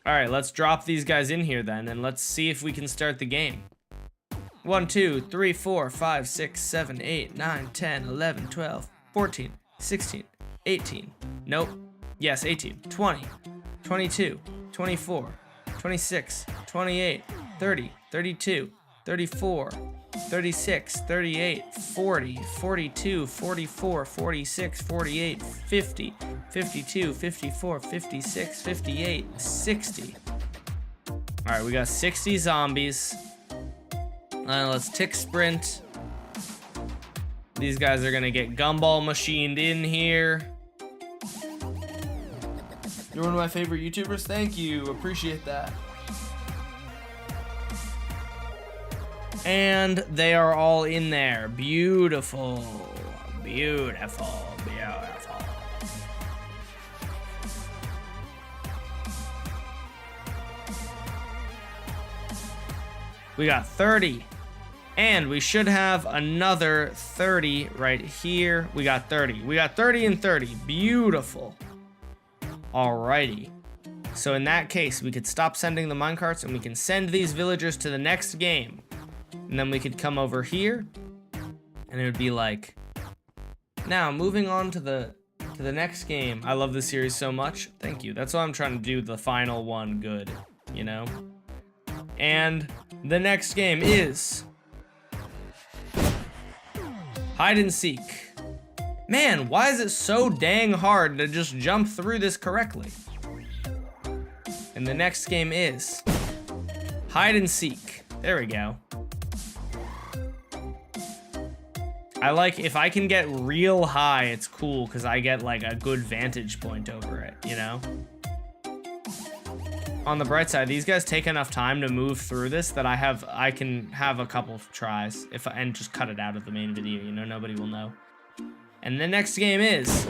All right, let's drop these guys in here then, and let's see if we can start the game. 1, 2, 3, 4, 5, 6, 7, 8, 9, 10, 11, 12, 14, 16, 18. Nope. Yes, 18, 20, 22, 24, 26, 28, 30, 32, 34, 36, 38, 40, 42, 44, 46, 48, 50, 52, 54, 56, 58, 60. All right, we got 60 zombies. Let's tick sprint. These guys are gonna get gumball machined in here. You're one of my favorite YouTubers. Thank you, appreciate that. And they are all in there. Beautiful, beautiful, beautiful. We got 30. And we should have another 30 right here. We got 30. We got 30 and 30. Beautiful. Alrighty. So in that case, we could stop sending the minecarts and we can send these villagers to the next game. And then we could come over here and it would be like, now moving on to the next game. I love this series so much. Thank you. That's why I'm trying to do the final one good, you know? And the next game is hide and seek. Man, why is it so dang hard to just jump through this correctly? And the next game is hide and seek. There we go. I like, if I can get real high, it's cool because I get like a good vantage point over it, you know? On the bright side, these guys take enough time to move through this that I can have a couple of tries and just cut it out of the main video, you know, nobody will know. And the next game is,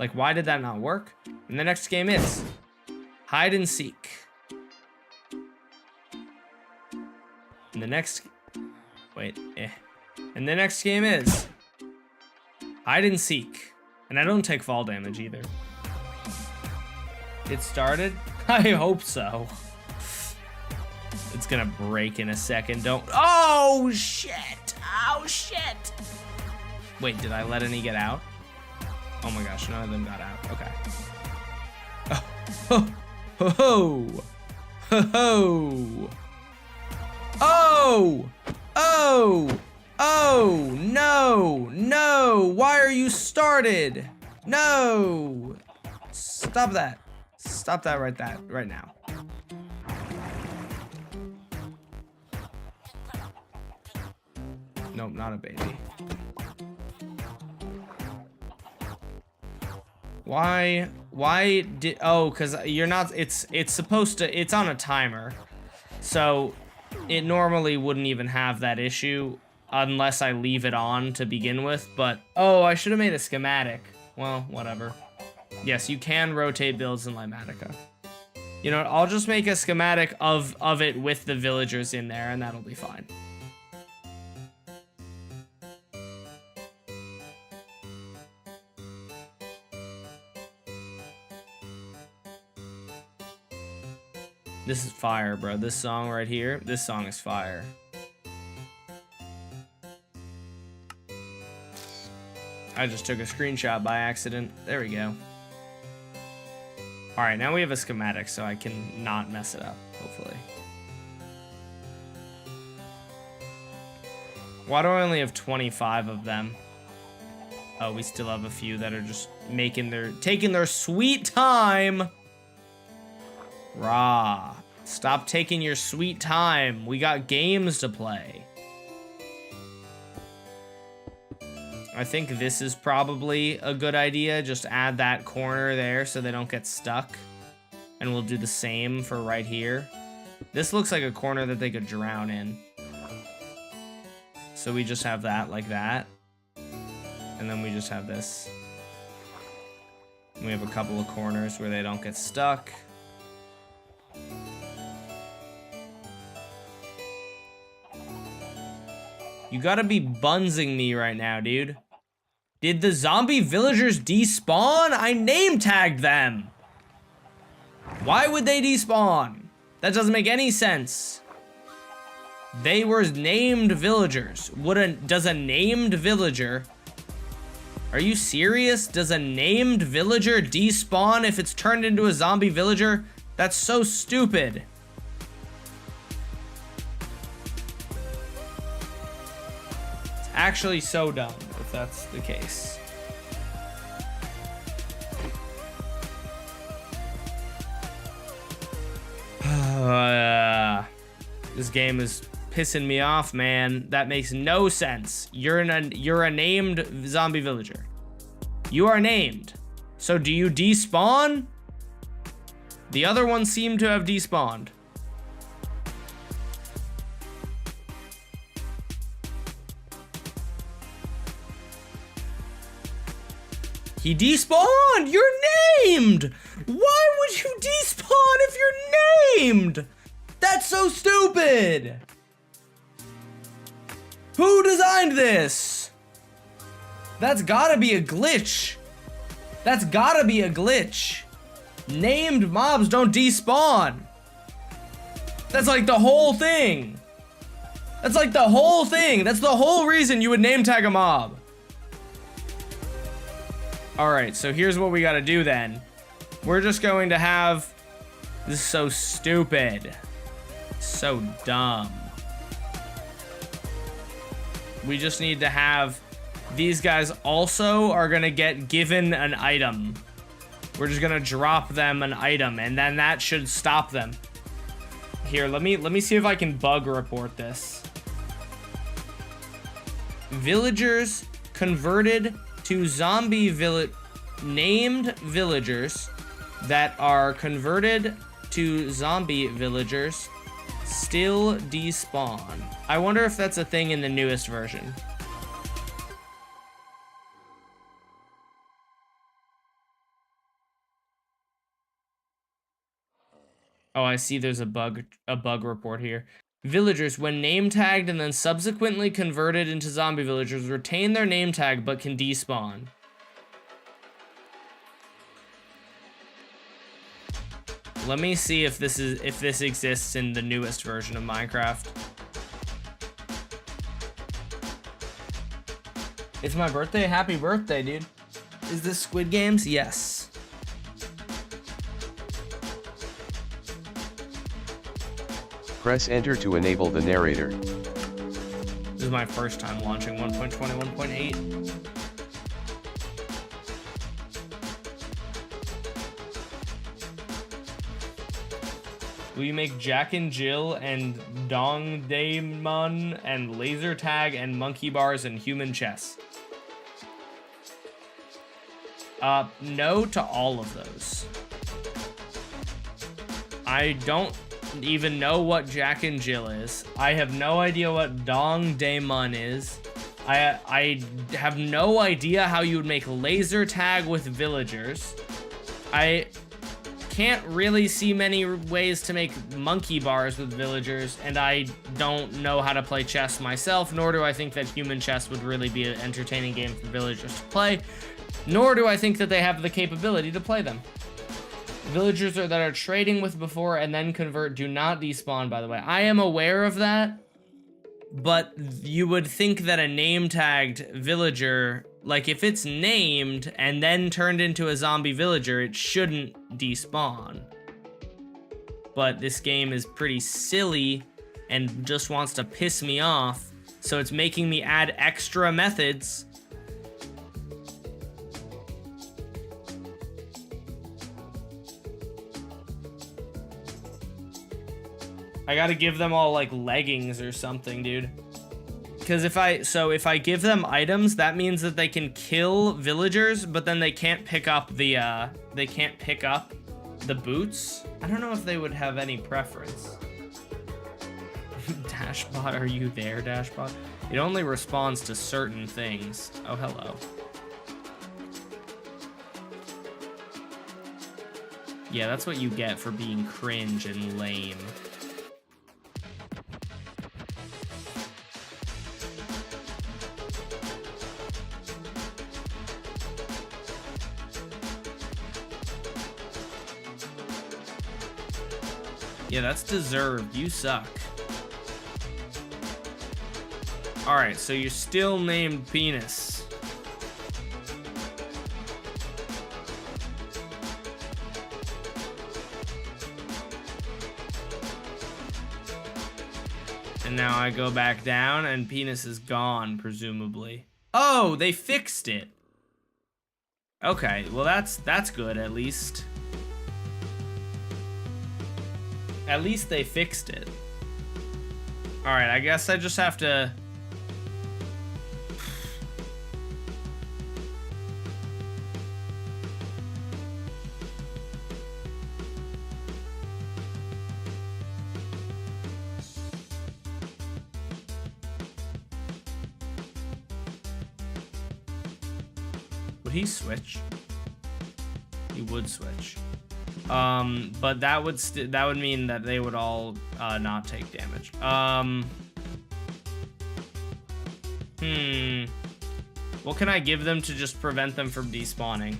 like, why did that not work? And the next game is hide and seek. And the next, And the next game is hide and seek. And I don't take fall damage either. It started? I hope so. It's gonna break in a second. Oh shit! Oh shit! Wait, did I let any get out? Oh my gosh, none of them got out. Okay. Oh, ho, ho, ho, ho. Oh! Oh! Oh! No! No! Why are you started? No! Stop that. Stop that right now. Nope, not a baby. Why did, oh, cause you're not, it's supposed to, it's on a timer. So it normally wouldn't even have that issue unless I leave it on to begin with, but, oh, I should have made a schematic. Well, whatever. Yes, you can rotate builds in Limatica. You know what, I'll just make a schematic of it with the villagers in there and that'll be fine. This is fire, bro. This song right here, this song is fire. I just took a screenshot by accident. There we go. All right, now we have a schematic, so I can not mess it up, hopefully. Why do I only have 25 of them? Oh, we still have a few that are just taking their sweet time. Rah. Stop taking your sweet time. We got games to play. I think this is probably a good idea. Just add that corner there so they don't get stuck. And we'll do the same for right here. This looks like a corner that they could drown in. So we just have that like that. And then we just have this. And we have a couple of corners where they don't get stuck. You gotta be bunsing me right now, dude. Did the zombie villagers despawn? I name tagged them. Why would they despawn? That doesn't make any sense. They were named villagers. Does a named villager? Are you serious? Does a named villager despawn if it's turned into a zombie villager? That's so stupid. Actually so dumb, if that's the case. This game is pissing me off, man. That makes no sense. You're a named zombie villager. You are named. So do you despawn? The other ones seem to have despawned. He despawned! You're named! Why would you despawn if you're named? That's so stupid! Who designed this? That's gotta be a glitch. That's gotta be a glitch. Named mobs don't despawn. That's like the whole thing. That's like the whole thing. That's the whole reason you would name tag a mob. Alright, so here's what we gotta do then. We're just going to have... This is so stupid. So dumb. We just need to have... These guys also are gonna get given an item. We're just gonna drop them an item, and then that should stop them. Here, let me see if I can bug report this. Villagers converted to zombie named villagers that are converted to zombie villagers still despawn. I wonder if that's a thing in the newest version. Oh, I see there's a bug report here. Villagers, when name tagged and then subsequently converted into zombie villagers, retain their name tag but can despawn. Let me see if this exists in the newest version of Minecraft. It's my birthday. Happy birthday, dude. Is this Squid Games? Yes. Press enter to enable the narrator. This is my first time launching 1.21.8. Will you make Jack and Jill and Dong Daemon and laser tag and monkey bars and human chess? No to all of those. I don't even know what Jack and Jill is. I have no idea what Dong Daemon is. I have no idea how you would make laser tag with villagers. I can't really see many ways to make monkey bars with villagers, and I don't know how to play chess myself, nor do I think that human chess would really be an entertaining game for villagers to play, nor do I think that they have the capability to play them. Villagers that are trading with before and then convert do not despawn, by the way. I am aware of that, but you would think that a name-tagged villager, like if it's named and then turned into a zombie villager, it shouldn't despawn. But this game is pretty silly and just wants to piss me off, so it's making me add extra methods. I gotta give them all like leggings or something, dude. Because if I give them items, that means that they can kill villagers, but then they can't pick up the boots. I don't know if they would have any preference. Dashbot, are you there, Dashbot? It only responds to certain things. Oh, hello. Yeah, that's what you get for being cringe and lame. Yeah, that's deserved. You suck. Alright, so you're still named Penis. And now I go back down and Penis is gone, presumably. Oh, they fixed it. Okay, well that's good at least. At least they fixed it. All right, I guess I just have to... Would he switch? He would switch. But that would mean that they would all not take damage. What can I give them to just prevent them from despawning?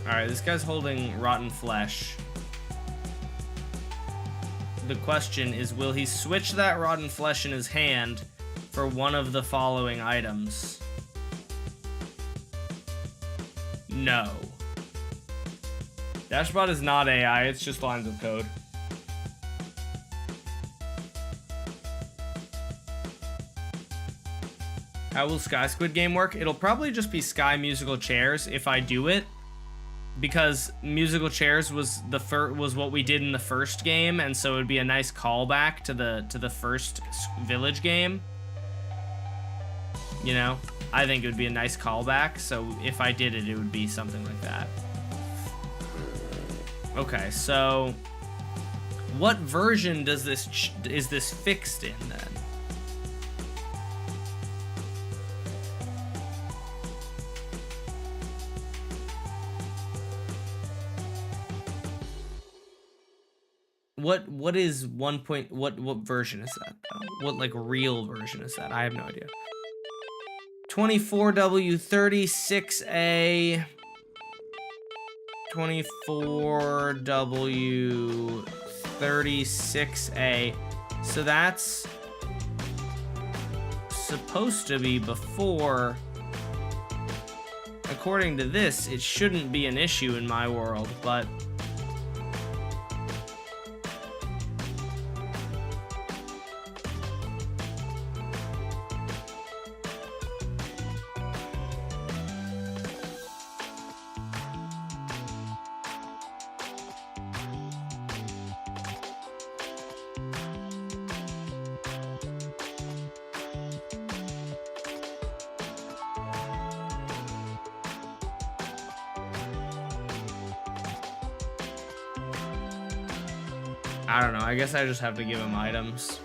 Alright, this guy's holding rotten flesh. The question is, will he switch that rotten flesh in his hand for one of the following items? No. Dashbot is not AI, it's just lines of code. How will Sky Squid game work? It'll probably just be Sky Musical Chairs if I do it. Because musical chairs was what we did in the first game, and so it would be a nice callback to the first village game. You know, I think it would be a nice callback. So if I did it, it would be something like that. Okay, so what version does is this fixed in then? What is 1 point, what version is that though? What like real version is that? I have no idea. 24W36A 24W36A. So that's supposed to be before. According to this, it shouldn't be an issue in my world, but I don't know. I guess I just have to give him items.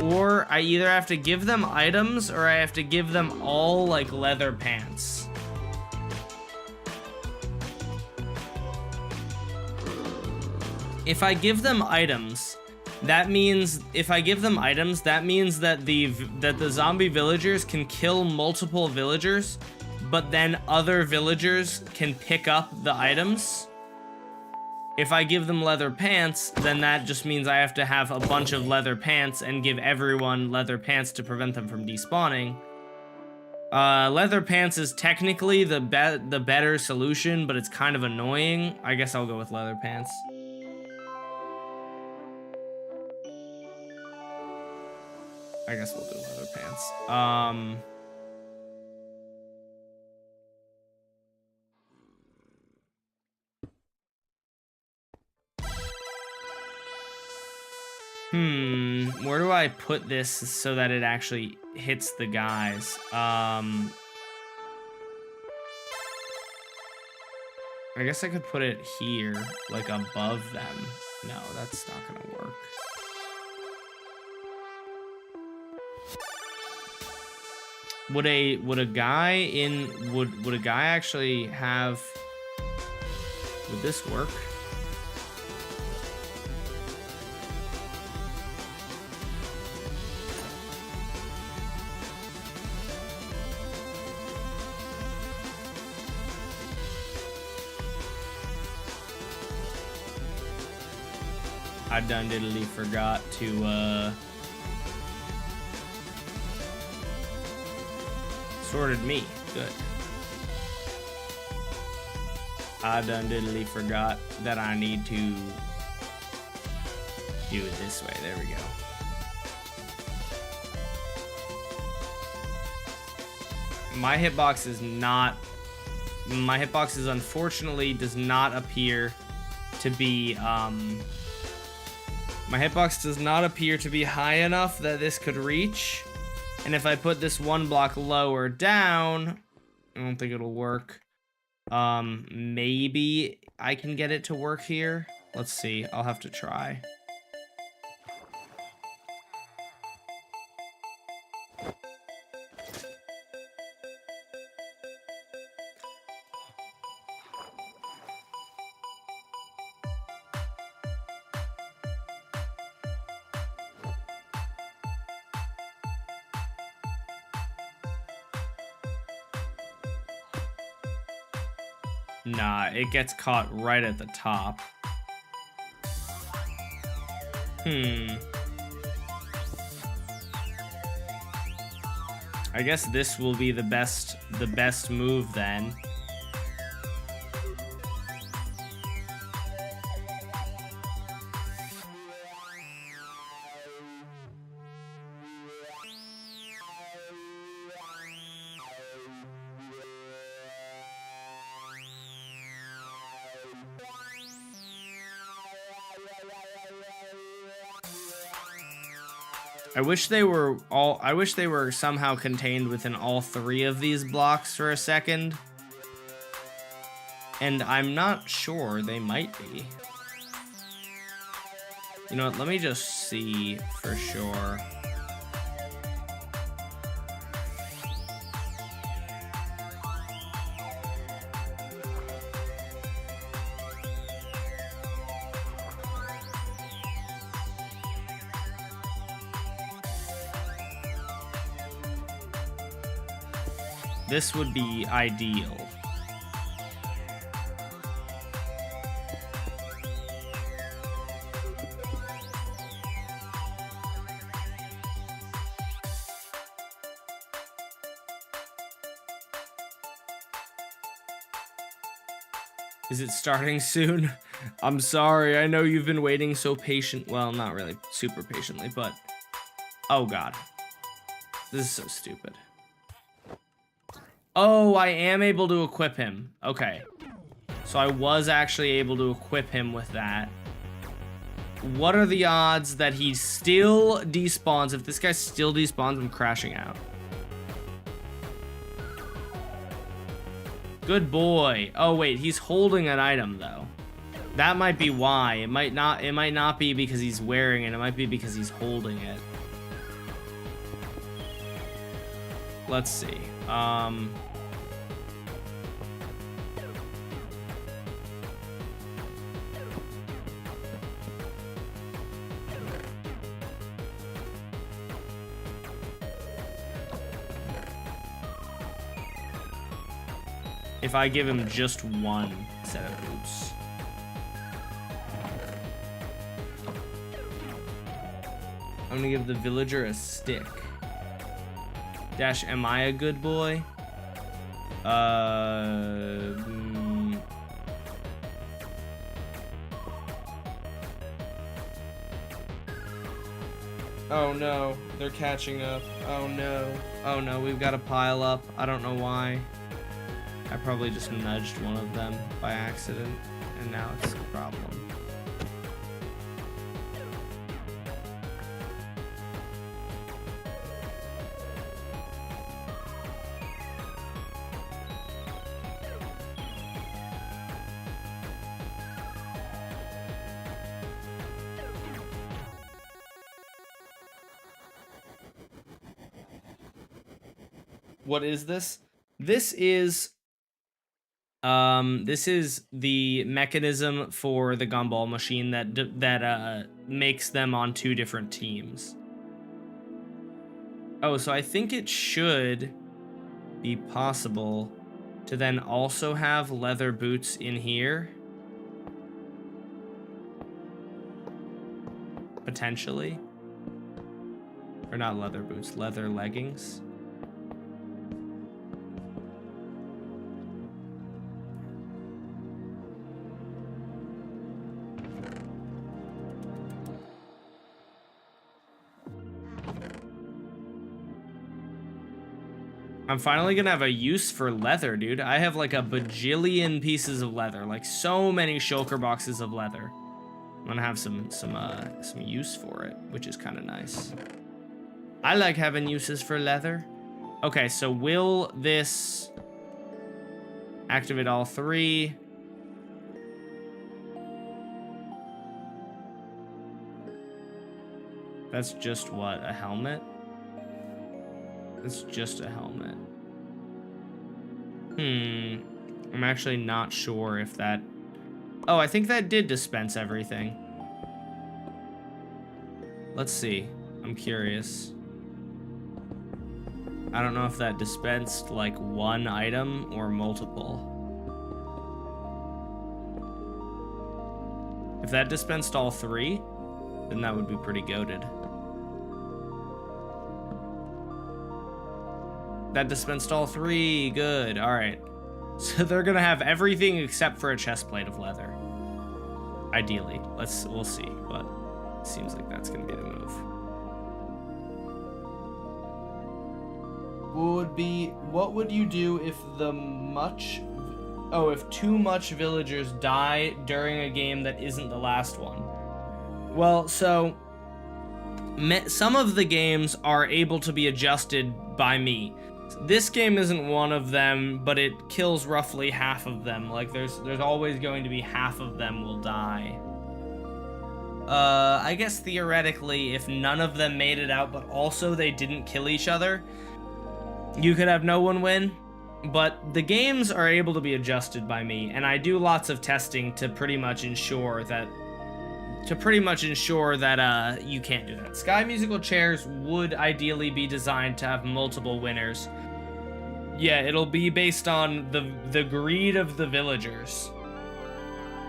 Or I either have to give them items or I have to give them all like leather pants. If I give them items, that means that the zombie villagers can kill multiple villagers, but then other villagers can pick up the items. If I give them leather pants, then that just means I have to have a bunch of leather pants and give everyone leather pants to prevent them from despawning. Leather pants is technically the better solution, but it's kind of annoying. I guess I'll go with leather pants. I guess we'll do leather pants. Where do I put this so that it actually hits the guys? I guess I could put it here, like above them. No, that's not gonna work. Would a guy actually have? Would this work? I done diddly forgot to sorted me. Good. I done diddly forgot that I need to do it this way. There we go. My hitbox is not... My hitbox is unfortunately does not appear to be... My hitbox does not appear to be high enough that this could reach. And if I put this one block lower down, I don't think it'll work. Maybe I can get it to work here. Let's see. I'll have to try. Nah, it gets caught right at the top. I guess this will be the best move then. I wish they were somehow contained within all three of these blocks for a second. And I'm not sure they might be. You know what, let me just see for sure. This would be ideal. Is it starting soon? I'm sorry, I know you've been waiting so patient. Well, not really super patiently, but... Oh god. This is so stupid. Oh, I am able to equip him. Okay. So I was actually able to equip him with that. What are the odds that he still despawns? If this guy still despawns, I'm crashing out. Good boy. Oh, wait. He's holding an item, though. That might be why. It might not be because he's wearing it. It might be because he's holding it. Let's see. If I give him just one set of boots. I'm gonna give the villager a stick. Dash, am I a good boy? Oh no, they're catching up. Oh no. Oh no, we've got to pile up. I don't know why. I probably just nudged one of them by accident, and now it's a problem. What is this? This is the mechanism for the gumball machine that makes them on two different teams. Oh, so I think it should be possible to then also have leather boots in here. Potentially. Or not leather boots, leather leggings. I'm finally gonna have a use for leather, dude. I have like a bajillion pieces of leather, like so many shulker boxes of leather. I'm gonna have some use for it, which is kind of nice. I like having uses for leather. Okay, so will this activate all 3? That's just what, a helmet? It's just a helmet. I'm actually not sure if that... Oh, I think that did dispense everything. Let's see. I'm curious. I don't know if that dispensed like one item or multiple. If that dispensed all 3, then that would be pretty goated. That dispensed all 3. Good. All right. So they're gonna have everything except for a chest plate of leather. Ideally. We'll see, but it seems like that's gonna be the move. What would you do if if too much villagers die during a game that isn't the last one? Well, so some of the games are able to be adjusted by me. This game isn't one of them, but it kills roughly half of them. Like there's always going to be half of them will die. I guess theoretically, if none of them made it out, but also they didn't kill each other, you could have no one win. But the games are able to be adjusted by me, and I do lots of testing to pretty much ensure that you can't do that. Sky musical chairs would ideally be designed to have multiple winners. Yeah, it'll be based on the greed of the villagers.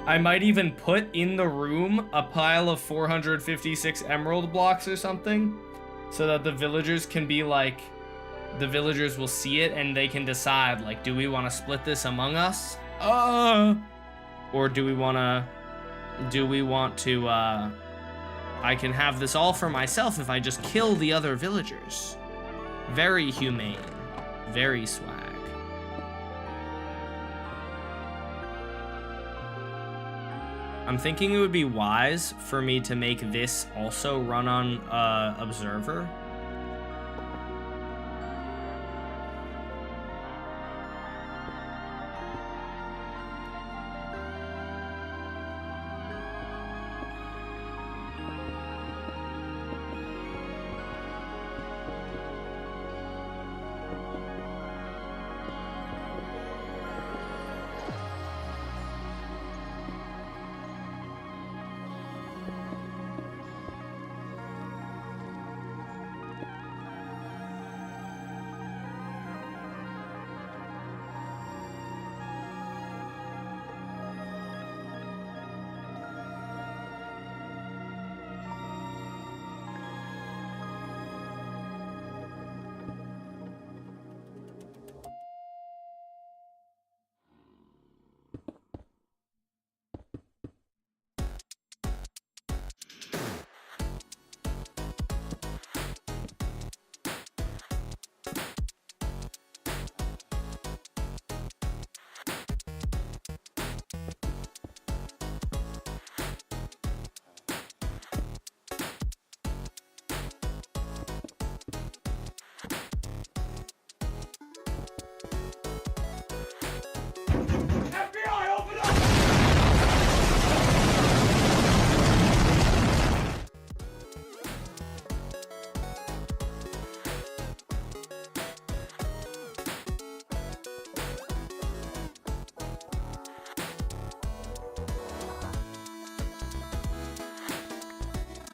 I might even put in the room a pile of 456 emerald blocks or something, so that the villagers can be like, the villagers will see it and they can decide, like, do we want to split this among us? Or do we want to, I can have this all for myself if I just kill the other villagers. Very humane. Very swag. I'm thinking it would be wise for me to make this also run on Observer.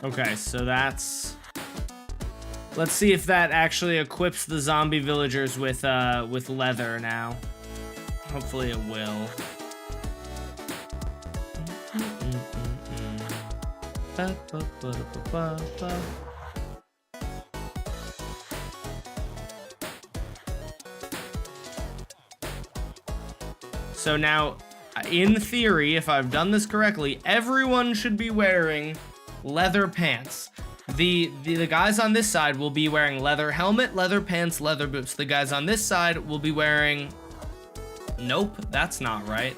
Okay, so that's... Let's see if that actually equips the zombie villagers with leather now. Hopefully it will. So now, in theory, if I've done this correctly, everyone should be wearing leather pants. The guys on this side will be wearing leather helmet, leather pants, leather boots. The guys on this side will be wearing... Nope, that's not right.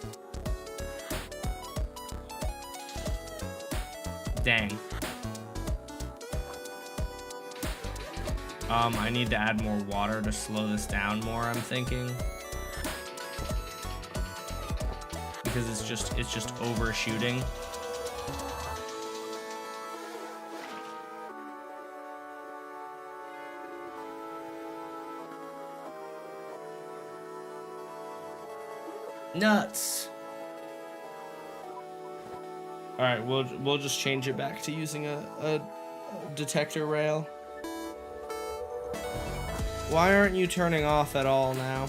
Dang. I need to add more water to slow this down more, I'm thinking. Because it's just overshooting. Nuts. All right, we'll just change it back to using a detector rail. Why aren't you turning off at all now?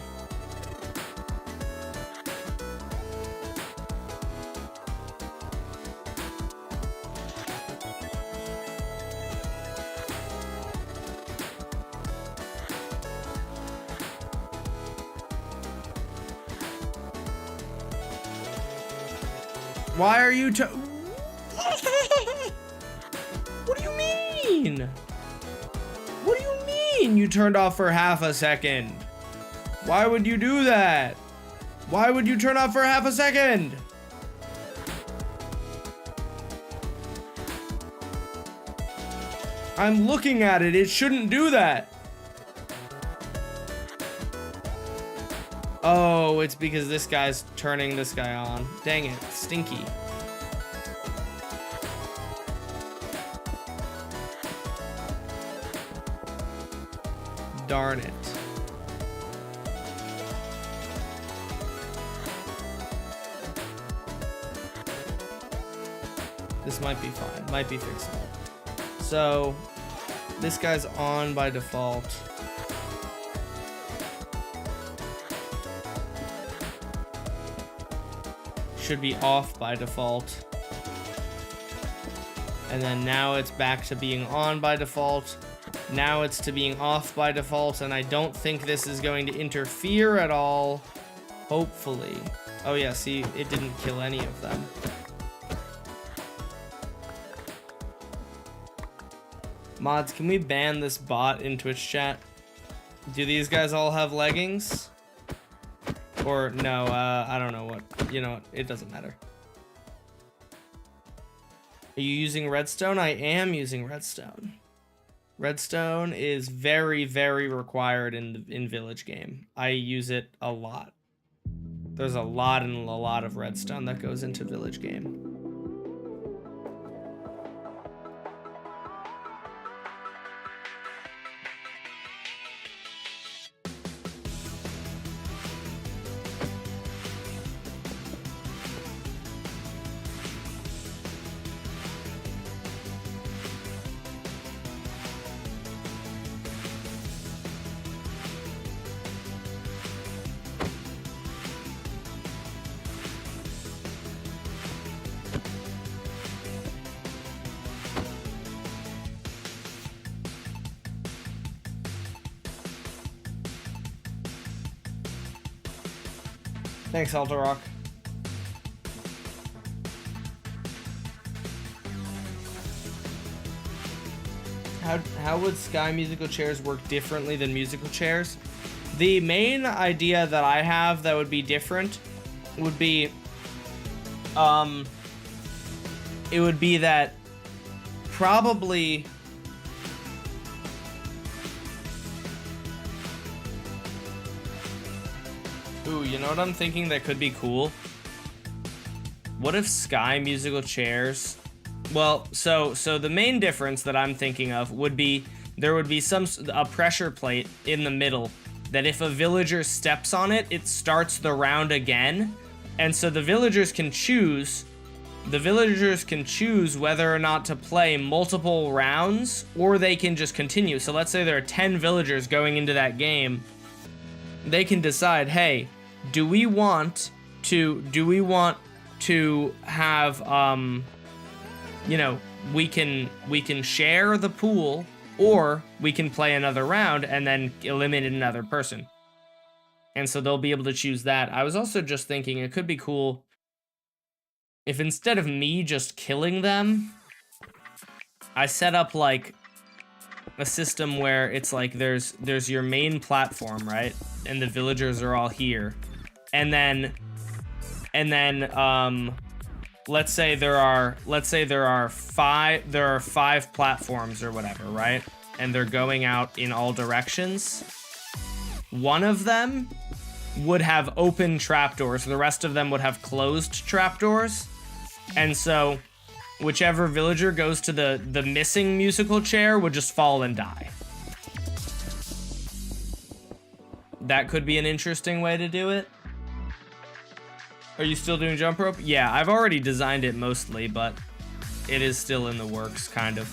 Why are you What do you mean? What do you mean you turned off for half a second? Why would you do that? Why would you turn off for half a second? I'm looking at it. It shouldn't do that. Oh, it's because this guy's turning this guy on. Dang it, stinky. Darn it. This might be fine, might be fixable. So, this guy's on by default. Should be off by default. And then now it's back to being on by default. Now it's to being off by default, and I don't think this is going to interfere at all. Hopefully. Oh yeah, see, it didn't kill any of them. Mods, can we ban this bot in Twitch chat? Do these guys all have leggings? Or no, I don't know what. You know what? It doesn't matter. Are you using Redstone? I am using Redstone. Redstone is very, very required in Village game. I use it a lot. There's a lot and a lot of Redstone that goes into Village game. Thanks, Alta Rock. How would Sky musical chairs work differently than musical chairs? The main idea that I have that would be different would be, it would be that probably ooh, you know what I'm thinking that could be cool? What if Sky musical chairs? Well, so the main difference that I'm thinking of would be there would be a pressure plate in the middle that if a villager steps on it, it starts the round again. And so the villagers can choose whether or not to play multiple rounds, or they can just continue. So let's say there are 10 villagers going into that game. They can decide, hey, do we want to have, you know, we can share the pool, or we can play another round and then eliminate another person. And so they'll be able to choose that. I was also just thinking it could be cool if instead of me just killing them, I set up like a system where it's like there's your main platform, right? And the villagers are all here. And then let's say there are 5 platforms or whatever, right? And they're going out in all directions. One of them would have open trapdoors. The rest of them would have closed trapdoors. And so whichever villager goes to the missing musical chair would just fall and die. That could be an interesting way to do it. Are you still doing jump rope? Yeah, I've already designed it mostly, but it is still in the works, kind of.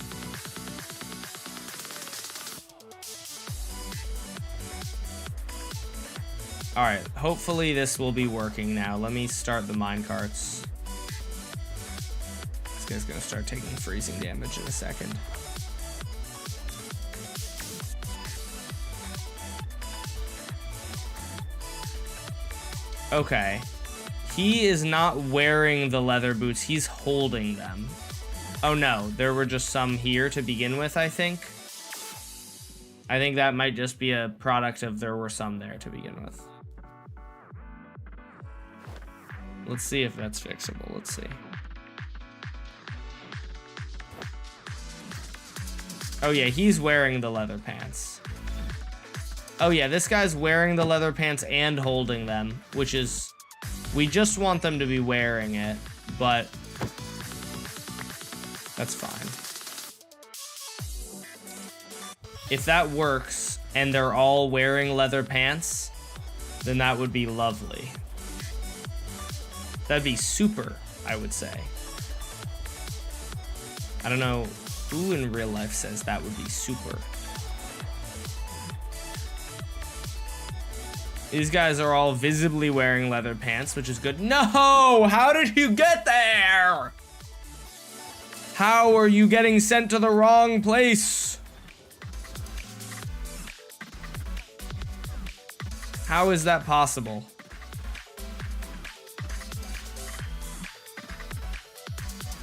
All right, hopefully this will be working now. Let me start the minecarts. This guy's gonna start taking freezing damage in a second. Okay. He is not wearing the leather boots, he's holding them. Oh no, there were just some here to begin with, I think. I think that might just be a product of there were some there to begin with. Let's see if that's fixable, let's see. Oh yeah, he's wearing the leather pants. Oh yeah, this guy's wearing the leather pants and holding them, which is... We just want them to be wearing it, but that's fine. If that works and they're all wearing leather pants, then that would be lovely. That'd be super, I would say. I don't know who in real life says that would be super. These guys are all visibly wearing leather pants, which is good. No! How did you get there? How are you getting sent to the wrong place? How is that possible?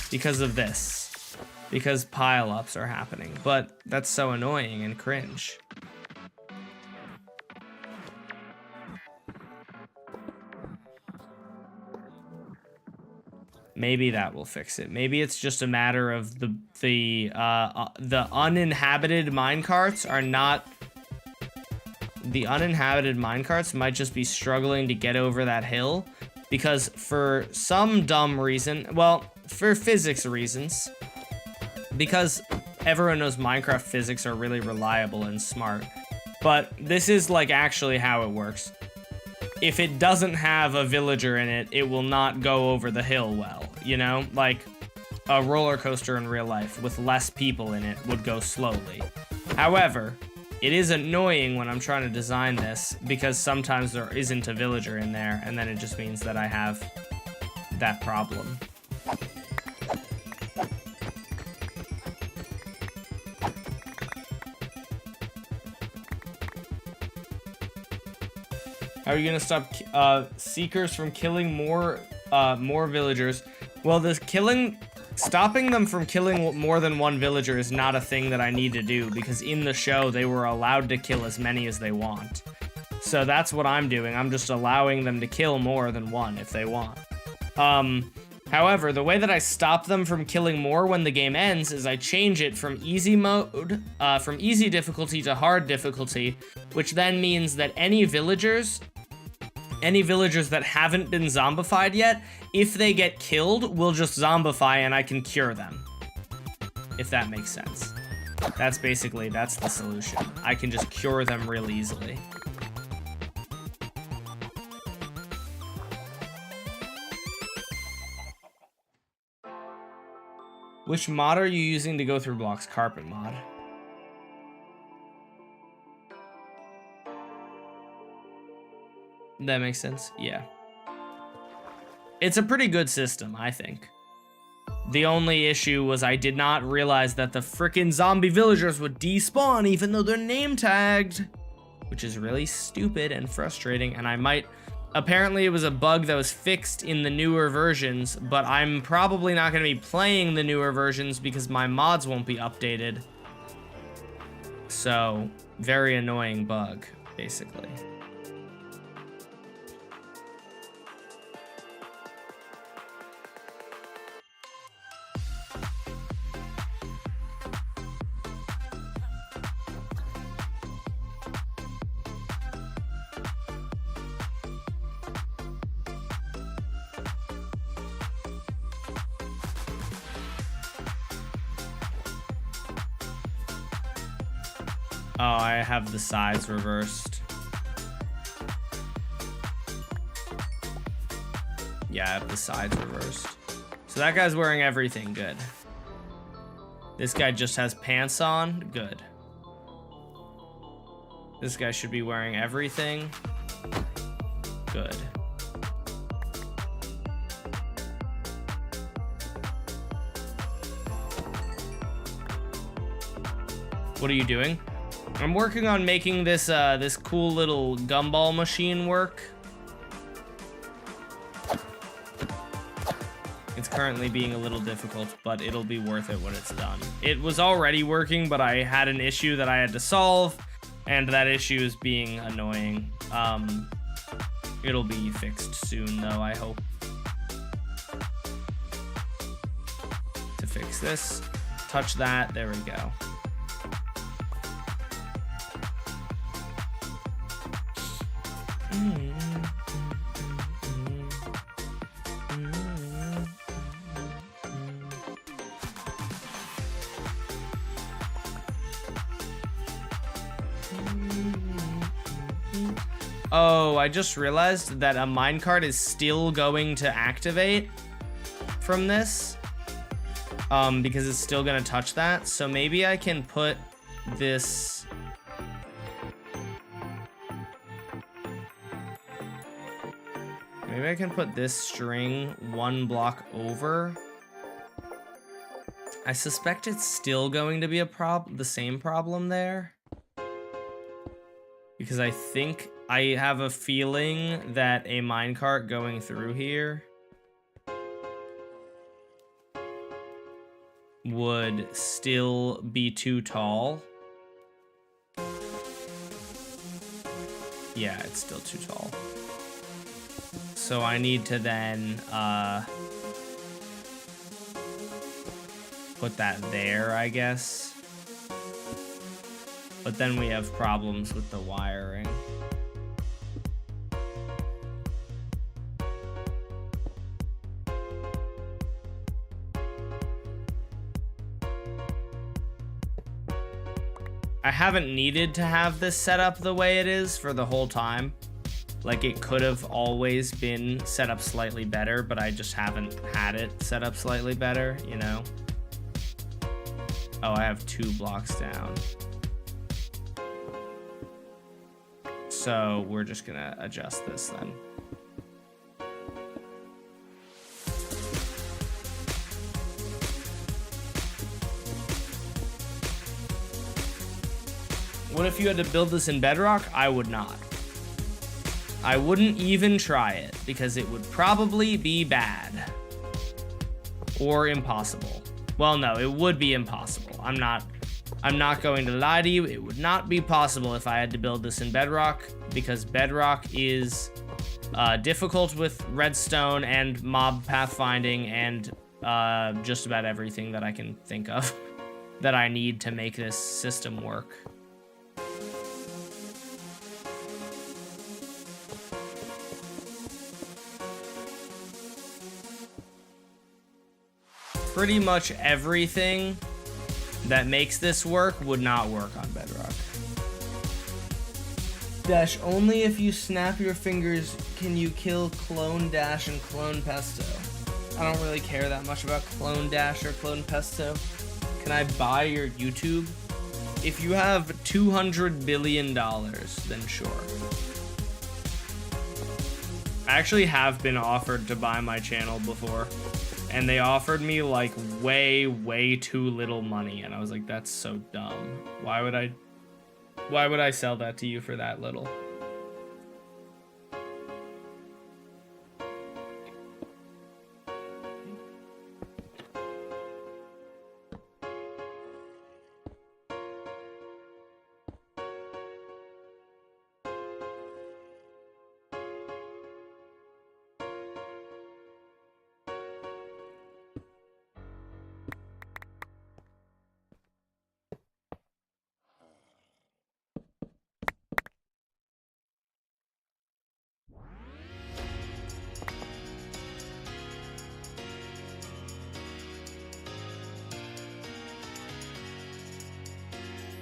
Because of this. Because pile-ups are happening. But that's so annoying and cringe. Maybe that will fix it. Maybe it's just a matter of the uninhabited minecarts are not... The uninhabited minecarts might just be struggling to get over that hill because for some dumb reason, well, for physics reasons, because everyone knows Minecraft physics are really reliable and smart, but this is like actually how it works. If it doesn't have a villager in it, it will not go over the hill well, you know? Like a roller coaster in real life with less people in it would go slowly. However, it is annoying when I'm trying to design this because sometimes there isn't a villager in there and then it just means that I have that problem. How are you gonna stop seekers from killing more villagers? Well, stopping them from killing more than one villager is not a thing that I need to do because in the show they were allowed to kill as many as they want. So that's what I'm doing. I'm just allowing them to kill more than one if they want. However, the way that I stop them from killing more when the game ends is I change it from easy mode, from easy difficulty to hard difficulty, which then means that any villagers that haven't been zombified yet, if they get killed, will just zombify and I can cure them. If that makes sense. That's the solution. I can just cure them real easily. Which mod are you using to go through blocks? Carpet mod. That makes sense? Yeah. It's a pretty good system, I think. The only issue was I did not realize that the frickin' zombie villagers would despawn even though they're name tagged. Which is really stupid and frustrating, and I might... Apparently it was a bug that was fixed in the newer versions, but I'm probably not going to be playing the newer versions because my mods won't be updated. So, very annoying bug, basically. Oh, I have the sides reversed. Yeah, I have the sides reversed. So that guy's wearing everything. Good. This guy just has pants on. Good. This guy should be wearing everything. Good. What are you doing? I'm working on making this this cool little gumball machine work. It's currently being a little difficult, but it'll be worth it when it's done. It was already working, but I had an issue that I had to solve, and that issue is being annoying. It'll be fixed soon, though, I hope. To fix this, touch that, there we go. Oh, I just realized that a minecart is still going to activate from this, because it's still gonna touch that. So maybe I can put this. Maybe I can put this string one block over. I suspect it's still going to be the same problem there. Because I think I have a feeling that a minecart going through here would still be too tall. Yeah, it's still too tall. So I need to then put that there, I guess. But then we have problems with the wiring. I haven't needed to have this set up the way it is for the whole time. Like, it could have always been set up slightly better, but I just haven't had it set up slightly better, you know? Oh, I have 2 blocks down. So we're just gonna adjust this then. What if you had to build this in Bedrock? I would not. I wouldn't even try it because it would probably be bad or impossible. Well, no, it would be impossible. I'm not going to lie to you. It would not be possible if I had to build this in Bedrock because Bedrock is difficult with Redstone and mob pathfinding and just about everything that I can think of that I need to make this system work. Pretty much everything that makes this work would not work on Bedrock. Dash, only if you snap your fingers can you kill Clone Dash and Clone Pesto. I don't really care that much about Clone Dash or Clone Pesto. Can I buy your YouTube? If you have $200 billion, then sure. I actually have been offered to buy my channel before. And they offered me like way too little money, and I was like, that's so dumb. Why would I sell that to you for that little?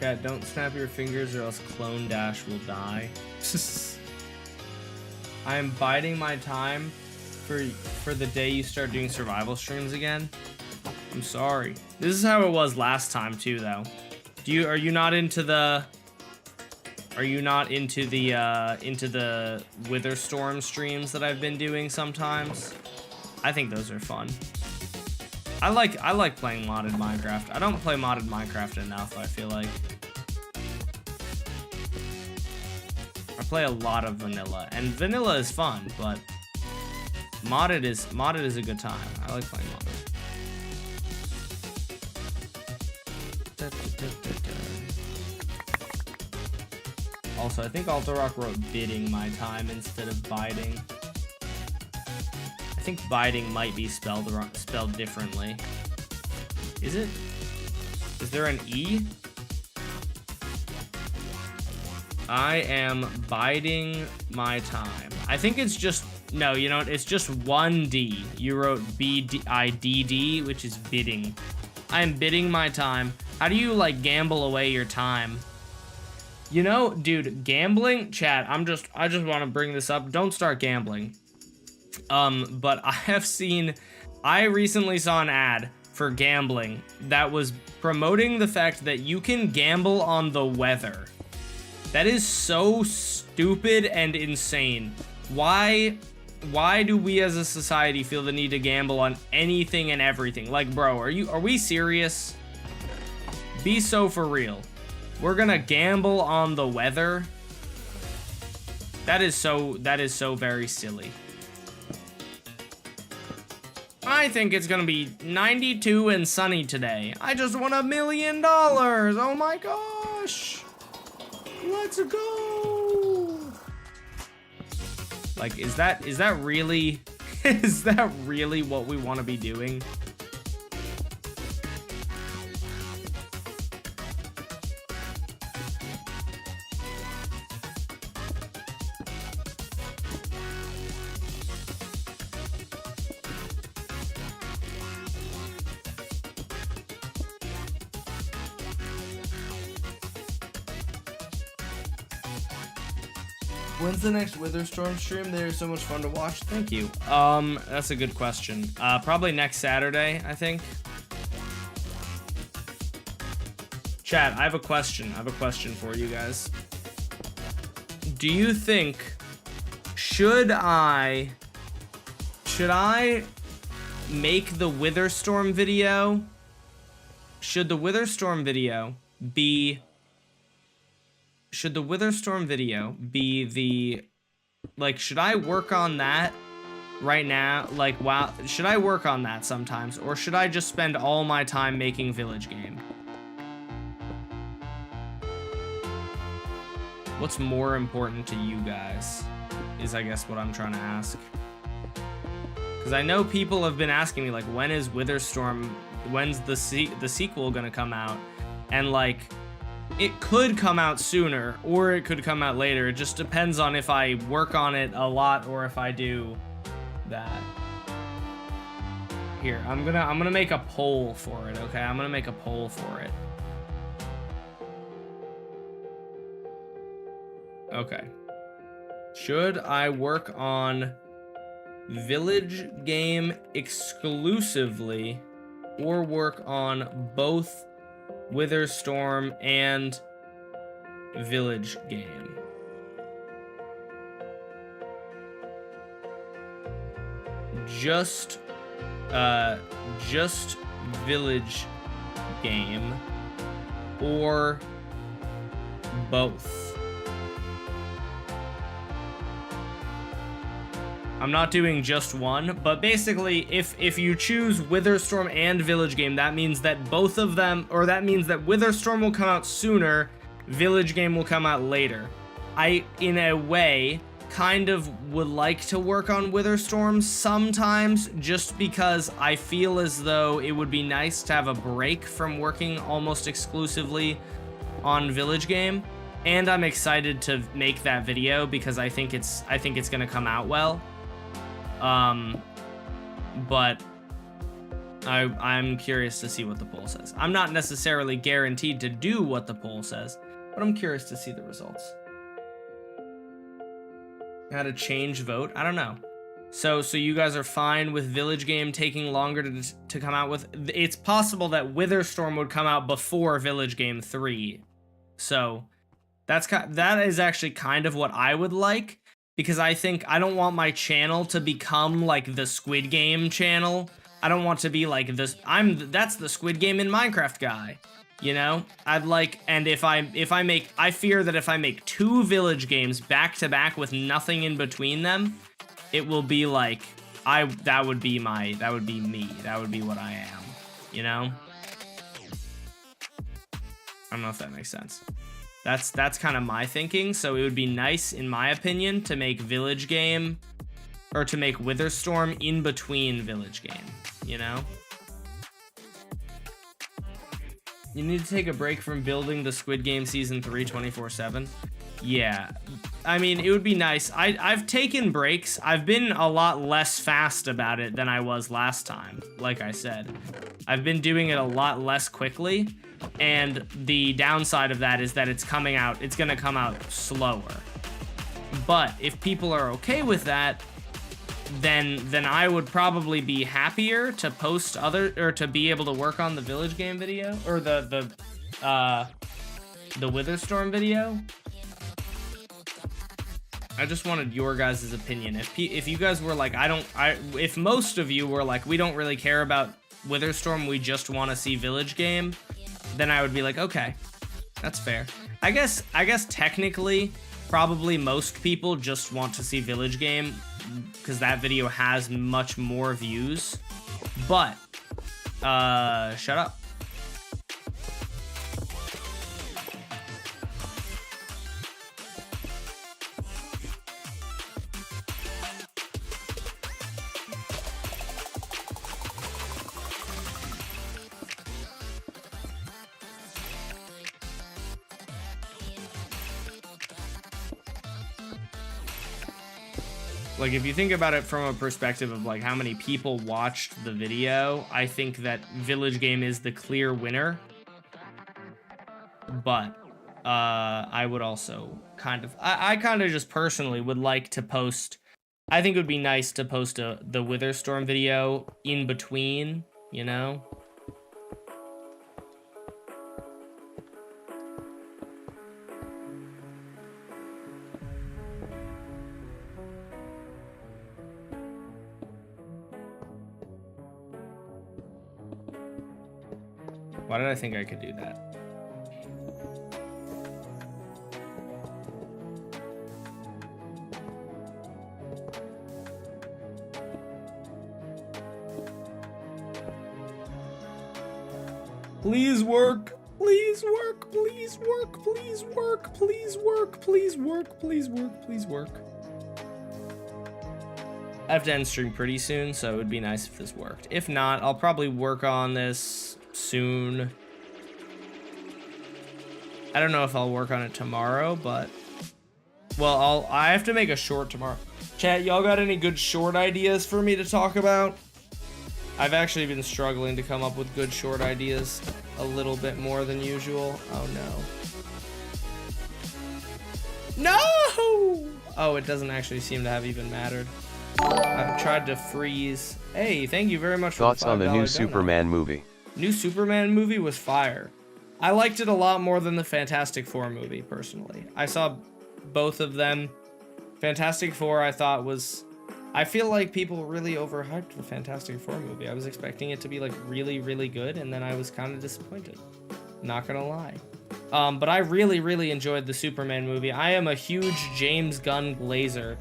Chat, don't snap your fingers or else Clone Dash will die. I am biding my time for the day you start doing survival streams again. I'm sorry. This is how it was last time too, though. Are you not into the Witherstorm streams that I've been doing sometimes? I think those are fun. I like playing modded Minecraft. I don't play modded Minecraft enough, I feel like. I play a lot of vanilla, and vanilla is fun, but modded is a good time. I like playing modded. Also, I think Alterock wrote bidding my time instead of biding. I think biding might be spelled differently. Is it? Is there an E? I am biding my time. I think it's just, no, you know what? It's just one D. You wrote B-I-D-D, which is bidding. I am bidding my time. How do you, like, gamble away your time? You know, dude, gambling, chat, I just want to bring this up. Don't start gambling. But I recently saw an ad for gambling that was promoting the fact that you can gamble on the weather. That is so stupid and insane. Why do we as a society feel the need to gamble on anything and everything? Like, bro, are we serious? Be so for real. We're gonna gamble on the weather? That is so very silly. I think it's gonna be 92 and sunny today. I just won $1 million. Oh my gosh. Let's go. Like, is that really is that really what we want to be doing? When's the next Witherstorm stream? They're so much fun to watch. Thank you. That's a good question. Probably next Saturday, I think. Chat, I have a question. I have a question for you guys. Do you think should I make the Witherstorm video? Should the Witherstorm video be the, like, should I work on that right now? Like, wow, should I work on that sometimes? Or should I just spend all my time making village game? What's more important to you guys is, I guess, what I'm trying to ask. Because I know people have been asking me, like, when is Witherstorm, when's the sequel gonna come out? And, like, it could come out sooner, or it could come out later. It just depends on if I work on it a lot or if I do that. Here, I'm gonna make a poll for it, okay? I'm gonna make a poll for it. Okay. Should I work on village game exclusively or work on both Witherstorm and village game? Just village game or both? I'm not doing just one, but basically, if you choose Witherstorm and Village Game, that means that both of them, or that means that Witherstorm will come out sooner, Village Game will come out later. I, in a way, kind of would like to work on Witherstorm sometimes, just because I feel as though it would be nice to have a break from working almost exclusively on Village Game. And I'm excited to make that video because I think it's gonna come out well. But I'm curious to see what the poll says. I'm not necessarily guaranteed to do what the poll says, but I'm curious to see the results. How to change vote? I don't know. So you guys are fine with Village Game taking longer to come out with? It's possible that Witherstorm would come out before Village Game 3. So that is actually kind of what I would like, because I think I don't want my channel to become like the Squid Game channel. I don't want to be like this. That's the Squid Game in Minecraft guy, you know? I'd like, and I fear that if I make 2 Village Games back to back with nothing in between them, it will be like, that would be me. That would be what I am, you know? I don't know if that makes sense. That's kind of my thinking. So it would be nice, in my opinion, to make Village Game, or to make Witherstorm in between Village Game, you know? You need to take a break from building the Squid Game Season 3 24/7. Yeah, I mean, it would be nice. I've taken breaks. I've been a lot less fast about it than I was last time, like I said. I've been doing it a lot less quickly, and the downside of that is that it's gonna come out slower. But if people are okay with that, then I would probably be happier to post to be able to work on the Village Game video, or the Witherstorm video. I just wanted your guys' opinion. If you guys were like, if most of you were like, we don't really care about Witherstorm, we just want to see Village Game, then I would be like, okay, that's fair. I guess technically, probably most people just want to see Village Game, because that video has much more views. But, shut up. Like, if you think about it from a perspective of like how many people watched the video, I think that Village Game is the clear winner. But I would also I kind of just personally would like to post, I think it would be nice to post the Witherstorm video in between, you know? Why did I think I could do that? Please work. Please work. Please work. Please work. Please work. Please work. Please work. Please work. I have to end stream pretty soon, so it would be nice if this worked. If not, I'll probably work on this soon. I don't know if I'll work on it tomorrow, but well, I have to make a short tomorrow. Chat, y'all got any good short ideas for me to talk about? I've actually been struggling to come up with good short ideas a little bit more than usual. Oh no. No! Oh, it doesn't actually seem to have even mattered. I've tried to freeze. Hey, thank you very much for Thoughts the $5 on the new donut. Superman movie? New Superman movie was fire. I liked it a lot more than the Fantastic Four movie, personally. I saw both of them. Fantastic Four, I thought I feel like people really overhyped the Fantastic Four movie. I was expecting it to be like really, really good, and then I was kind of disappointed. Not gonna lie. But I really, really enjoyed the Superman movie. I am a huge James Gunn glazer.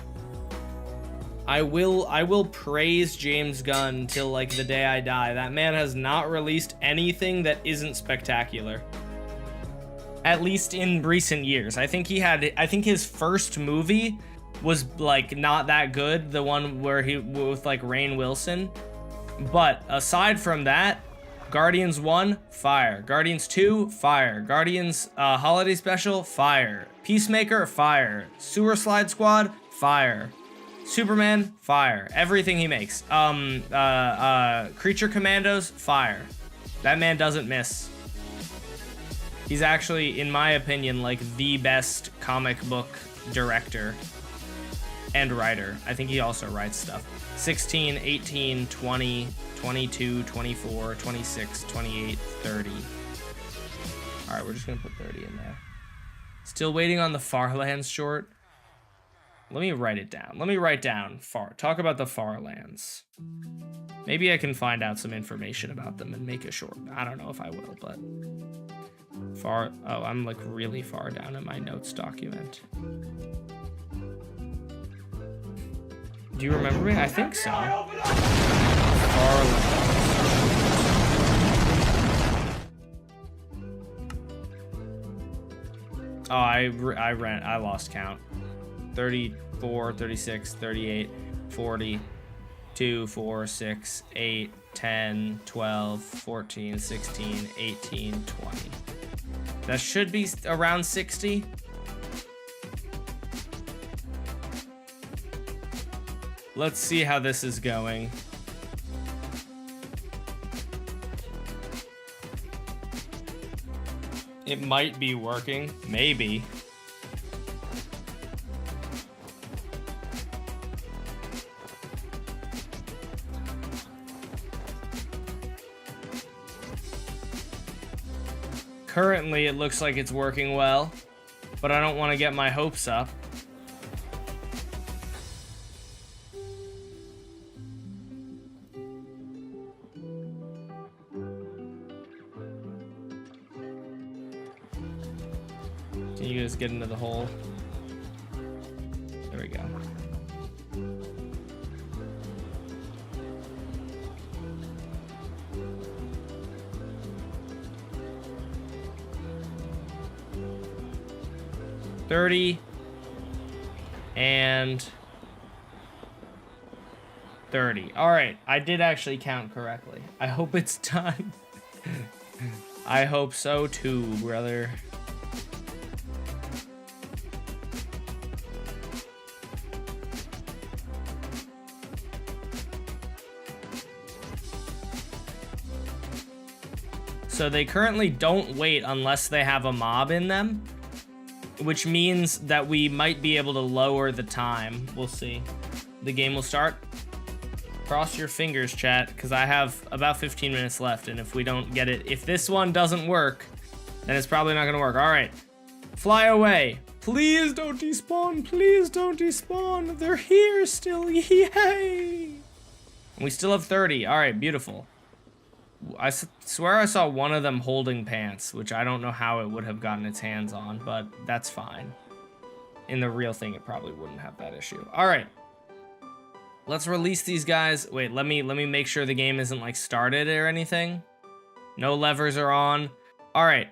I will praise James Gunn till like the day I die. That man has not released anything that isn't spectacular. At least in recent years. I think his first movie was like not that good, the one where he with like Rainn Wilson. But aside from that, Guardians 1, fire. Guardians 2, fire. Guardians Holiday Special, fire. Peacemaker, fire. Sewer Slide Squad, fire. Superman, fire. Everything he makes. Creature Commandos, fire. That man doesn't miss. He's actually, in my opinion, like the best comic book director and writer. I think he also writes stuff. 16, 18, 20, 22, 24, 26, 28, 30. All right, we're just gonna put 30 in there. Still waiting on the Farlands short. Let me write it down. Let me write down talk about the Farlands. Maybe I can find out some information about them and make a short. I don't know if I will, but oh, I'm like really far down in my notes document. Do you remember me? I think so. Farlands. Oh, I lost count. 34, 36, 38, 40, 2, 4, 6, 8, 10, 12, 14, 16, 18, 20. That should be around 60. Let's see how this is going. It might be working, maybe. Currently, it looks like it's working well, but I don't want to get my hopes up. Can you guys get into the hole? There we go. $30 and $30. All right, I did actually count correctly. I hope it's done. I hope so too, brother. So they currently don't wait unless they have a mob in them, which means that we might be able to lower the time. We'll see. The game will start. Cross your fingers, chat, because I have about 15 minutes left, and if we don't get it, if this one doesn't work, then it's probably not going to work. All right. Fly away. Please don't despawn. Please don't despawn. They're here still. Yay. And we still have 30. All right, beautiful. I swear I saw one of them holding pants, which I don't know how it would have gotten its hands on, but that's fine. In the real thing, it probably wouldn't have that issue. All right. Let's release these guys. Wait, let me make sure the game isn't like started or anything. No levers are on. All right.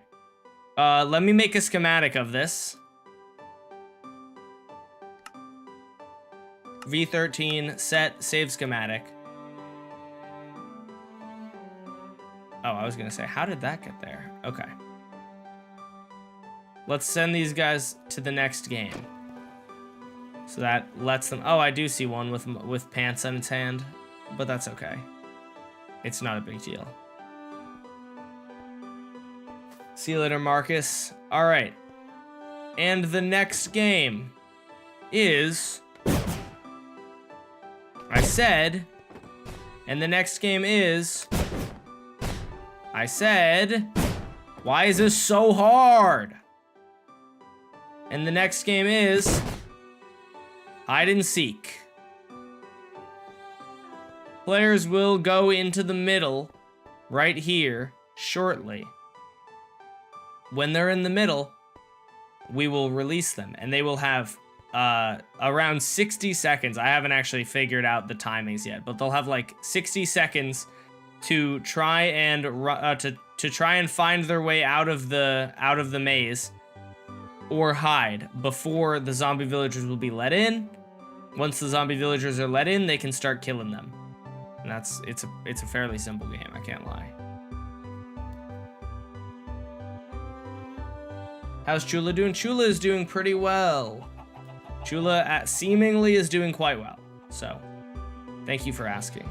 Let me make a schematic of this. V13 set save schematic. Oh, I was gonna say, how did that get there? Okay. Let's send these guys to the next game. So that lets them, oh, I do see one with pants on its hand, but that's okay. It's not a big deal. See you later, Marcus. All right. And the next game is, I said, and the next game is, I said, why is this so hard? And the next game is hide and seek. Players will go into the middle right here shortly. When they're in the middle, we will release them, and they will have around 60 seconds. I haven't actually figured out the timings yet, but they'll have like 60 seconds to try and try and find their way out of the maze or hide before the zombie villagers will be let in. Once the zombie villagers are let in, they can start killing them. And it's a fairly simple game, I can't lie. How's Chula doing? Chula is doing pretty well. Chula seemingly is doing quite well. So, thank you for asking.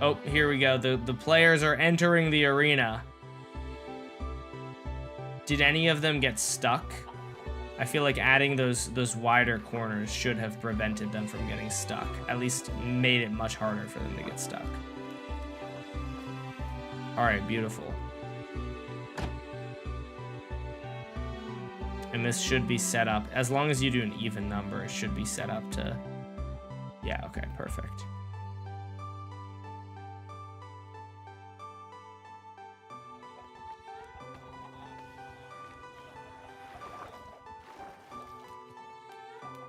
Oh, here we go. The players are entering the arena. Did any of them get stuck? I feel like adding those wider corners should have prevented them from getting stuck. At least made it much harder for them to get stuck. All right, beautiful. And this should be set up, as long as you do an even number, it should be set up to, yeah, okay, perfect.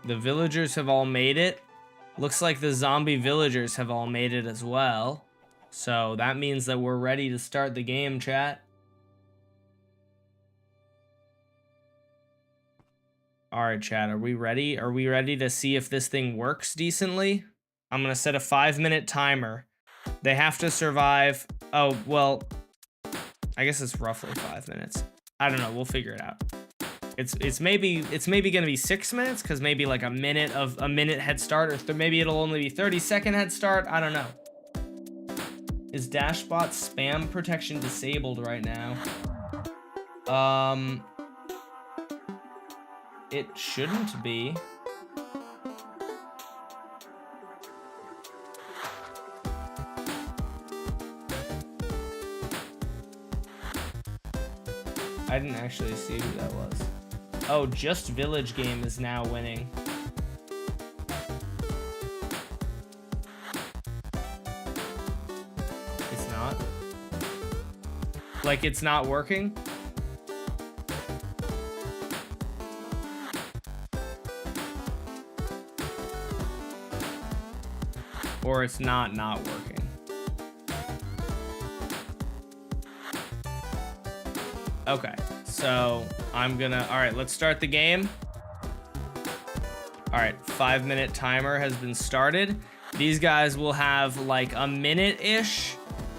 The villagers have all made it. Looks like the zombie villagers have all made it as well. So that means that we're ready to start the game, chat. All right, chat, are we ready? Are we ready to see if this thing works decently? I'm gonna set a 5-minute timer. They have to survive. Oh, well, I guess it's roughly 5 minutes. I don't know, we'll figure it out. It's maybe gonna be 6 minutes, because maybe like a minute head start, or maybe it'll only be 30-second head start. I don't know. Is Dashbot spam protection disabled right now? It shouldn't be. I didn't actually see who that was. Oh, Just Village Game is now winning. It's not? Like, it's not working? Or it's not working? Okay, so I'm gonna, all right, let's start the game. All right, 5-minute timer has been started. These guys will have like a minute-ish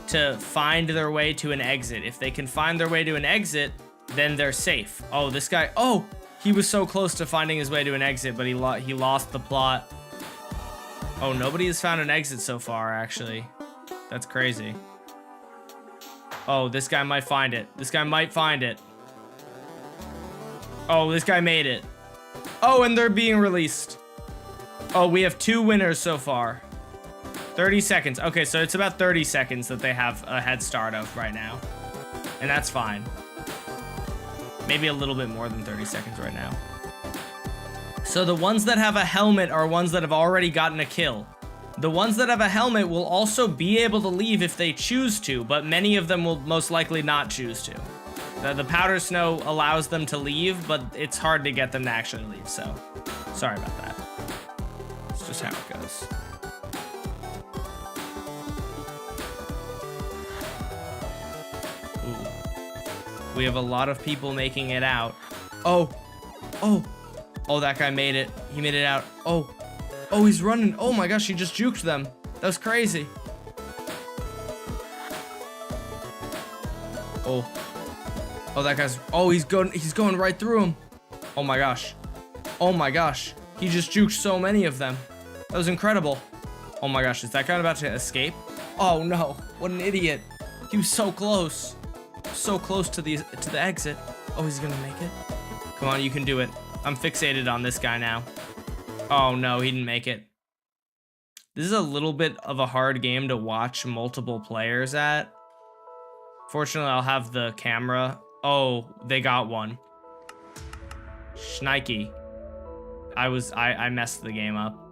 to find their way to an exit. If they can find their way to an exit, then they're safe. Oh, this guy, oh, he was so close to finding his way to an exit, but he lost the plot. Oh, nobody has found an exit so far, actually. That's crazy. Oh, this guy might find it. This guy might find it. Oh, this guy made it. Oh, and they're being released. Oh, we have 2 winners so far. 30 seconds. Okay, so it's about 30 seconds that they have a head start of right now. And that's fine. Maybe a little bit more than 30 seconds right now. So the ones that have a helmet are ones that have already gotten a kill. The ones that have a helmet will also be able to leave if they choose to, but many of them will most likely not choose to. The powder snow allows them to leave, but it's hard to get them to actually leave, so sorry about that. It's just how it goes. Ooh. We have a lot of people making it out. Oh, that guy made it. He made it out. Oh, he's running. Oh my gosh, he just juked them. That was crazy. Oh, that guy's, he's going right through him. Oh my gosh. He just juked so many of them. That was incredible. Oh my gosh, is that guy about to escape? Oh no, what an idiot. He was so close. So close to the exit. Oh, he's gonna make it. Come on, you can do it. I'm fixated on this guy now. Oh no, he didn't make it. This is a little bit of a hard game to watch multiple players at. Fortunately, I'll have the camera. Oh, they got one. Schnikey. I messed the game up.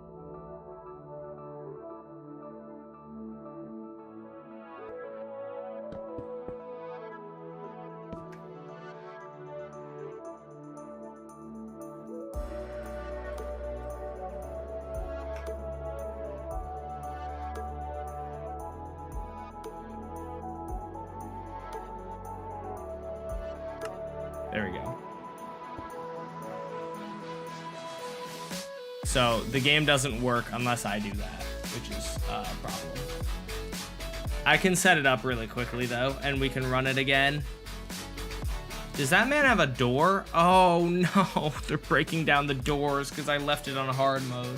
There we go. So the game doesn't work unless I do that, which is a problem. I can set it up really quickly though, and we can run it again. Does that man have a door? Oh no, they're breaking down the doors because I left it on hard mode.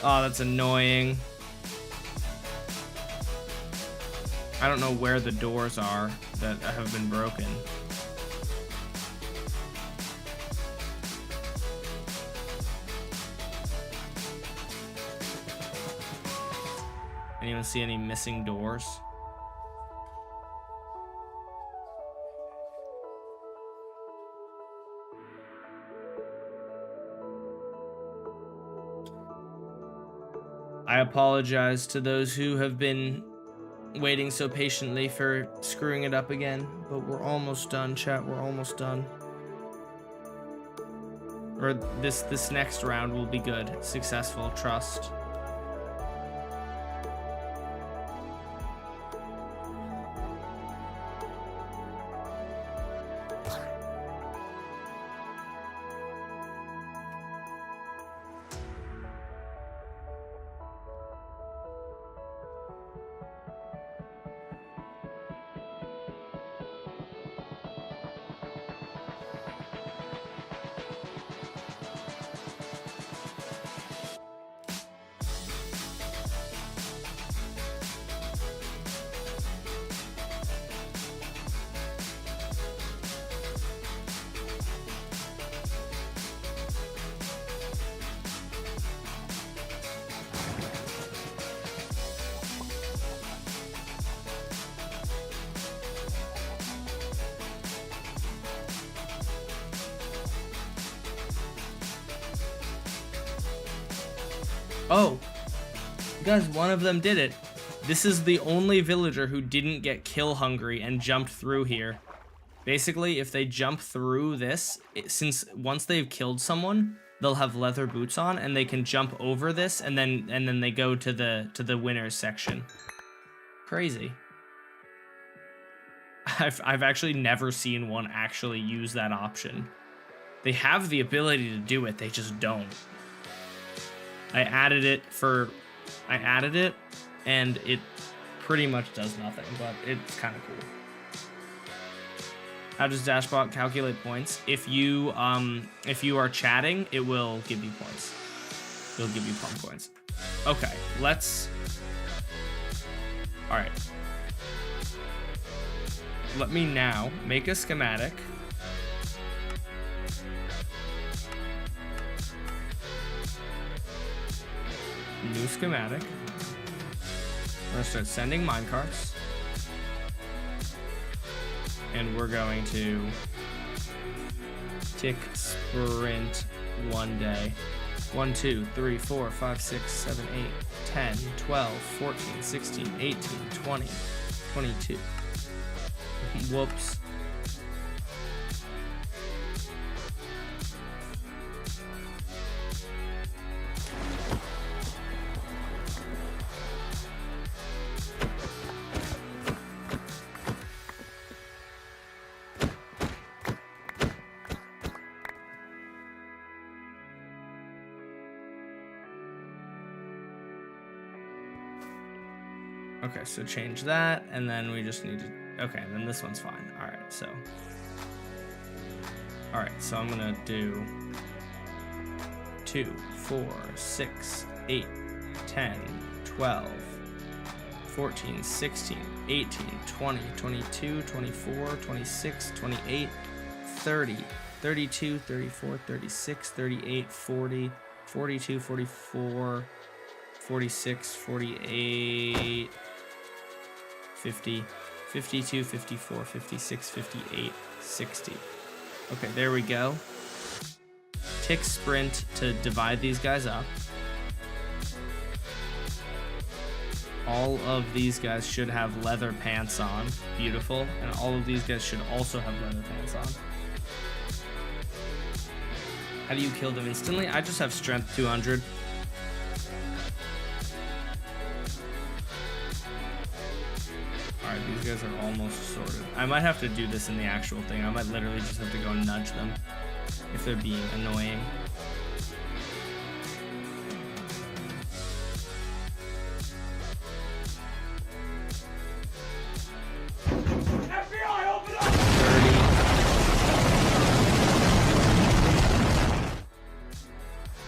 Oh, that's annoying. I don't know where the doors are that have been broken. Anyone see any missing doors? I apologize to those who have been waiting so patiently for screwing it up again, but we're almost done, chat. We're almost done. Or this next round will be good. Successful, trust. Oh, guys, one of them did it. This is the only villager who didn't get kill hungry and jumped through here. Basically, if they jump through this, since once they've killed someone, they'll have leather boots on and they can jump over this and then they go to the winners section. Crazy. I've actually never seen one actually use that option. They have the ability to do it, they just don't. I added it and it pretty much does nothing, but it's kind of cool. How does Dashbot calculate points? If you are chatting, it will give you points. It'll give you pump points. Okay, all right. Let me now make a schematic. New schematic. We're gonna start sending minecarts. And we're going to tick sprint one day. 1, 2, 3, 4, 5, 6, 7, 8, 10, 12, 14, 16, 18, 20, 22. Whoops. Okay, so change that, and then we just need to, okay, then this one's fine. All right, so I'm gonna do 2, 4, 6, 8, 10, 12, 14, 16, 18, 20, 22, 24, 26, 28, 30, 32, 34, 36, 38, 40, 42, 44, 46, 48, 50, 52, 54, 56, 58, 60. Okay, there we go. Tick sprint to divide these guys up. All of these guys should have leather pants on. Beautiful. And all of these guys should also have leather pants on. How do you kill them instantly? I just have strength 200. Alright, these guys are almost sorted. I might have to do this in the actual thing. I might literally just have to go and nudge them if they're being annoying. FBI, open up!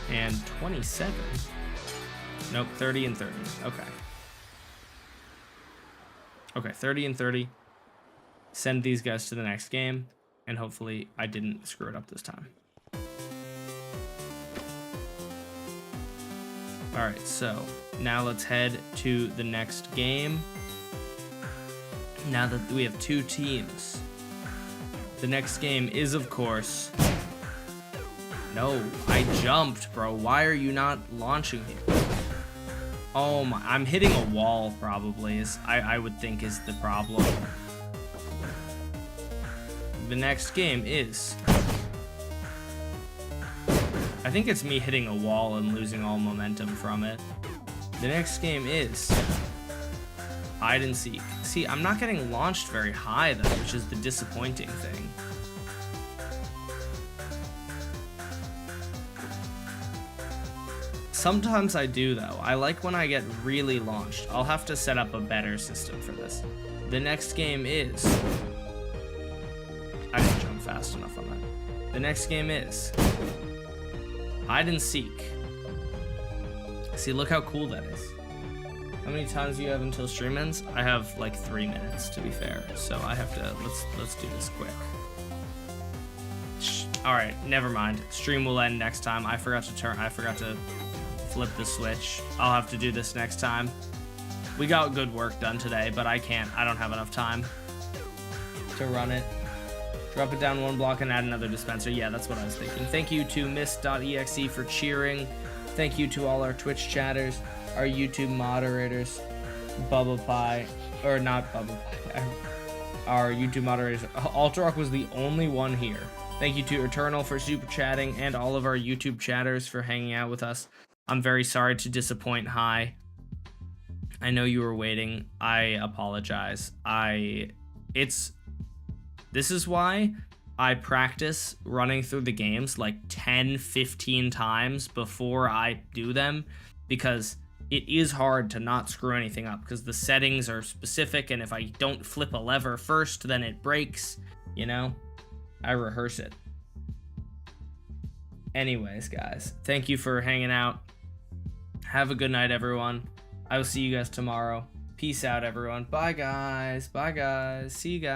30. And 27. Nope, 30 and 30. Okay. Okay, 30 and 30. Send these guys to the next game, and hopefully I didn't screw it up this time. Alright, so now let's head to the next game. Now that we have 2 teams. The next game is, of course... No, I jumped, bro. Why are you not launching here? Oh my, I'm hitting a wall, probably, is I would think is the problem. The next game is... I think it's me hitting a wall and losing all momentum from it. The next game is... hide and seek. See, I'm not getting launched very high, though, which is the disappointing thing. Sometimes I do, though. I like when I get really launched. I'll have to set up a better system for this. The next game is... I didn't jump fast enough on that. The next game is... hide and seek. See, look how cool that is. How many times do you have until stream ends? I have like 3 minutes, to be fair. So I have to... Let's do this quick. All right, never mind. Stream will end next time. I forgot to flip the switch. I'll have to do this next time. We got good work done today, but I don't have enough time to run it. Drop it down 1 block and add another dispenser. Yeah, that's what I was thinking. Thank you to Miss.exe for cheering. Thank you to all our Twitch chatters, our YouTube moderators, Bubba Pie, or not Bubba Pie, our YouTube moderators. Alterock was the only one here. Thank you to Eternal for super chatting and all of our YouTube chatters for hanging out with us. I'm very sorry to disappoint Hi. I know you were waiting. I apologize. This is why I practice running through the games like 10, 15 times before I do them, because it is hard to not screw anything up because the settings are specific, and if I don't flip a lever first, then it breaks, you know? I rehearse it. Anyways, guys, thank you for hanging out. Have a good night, everyone. I will see you guys tomorrow. Peace out, everyone. Bye, guys. Bye, guys. See you guys.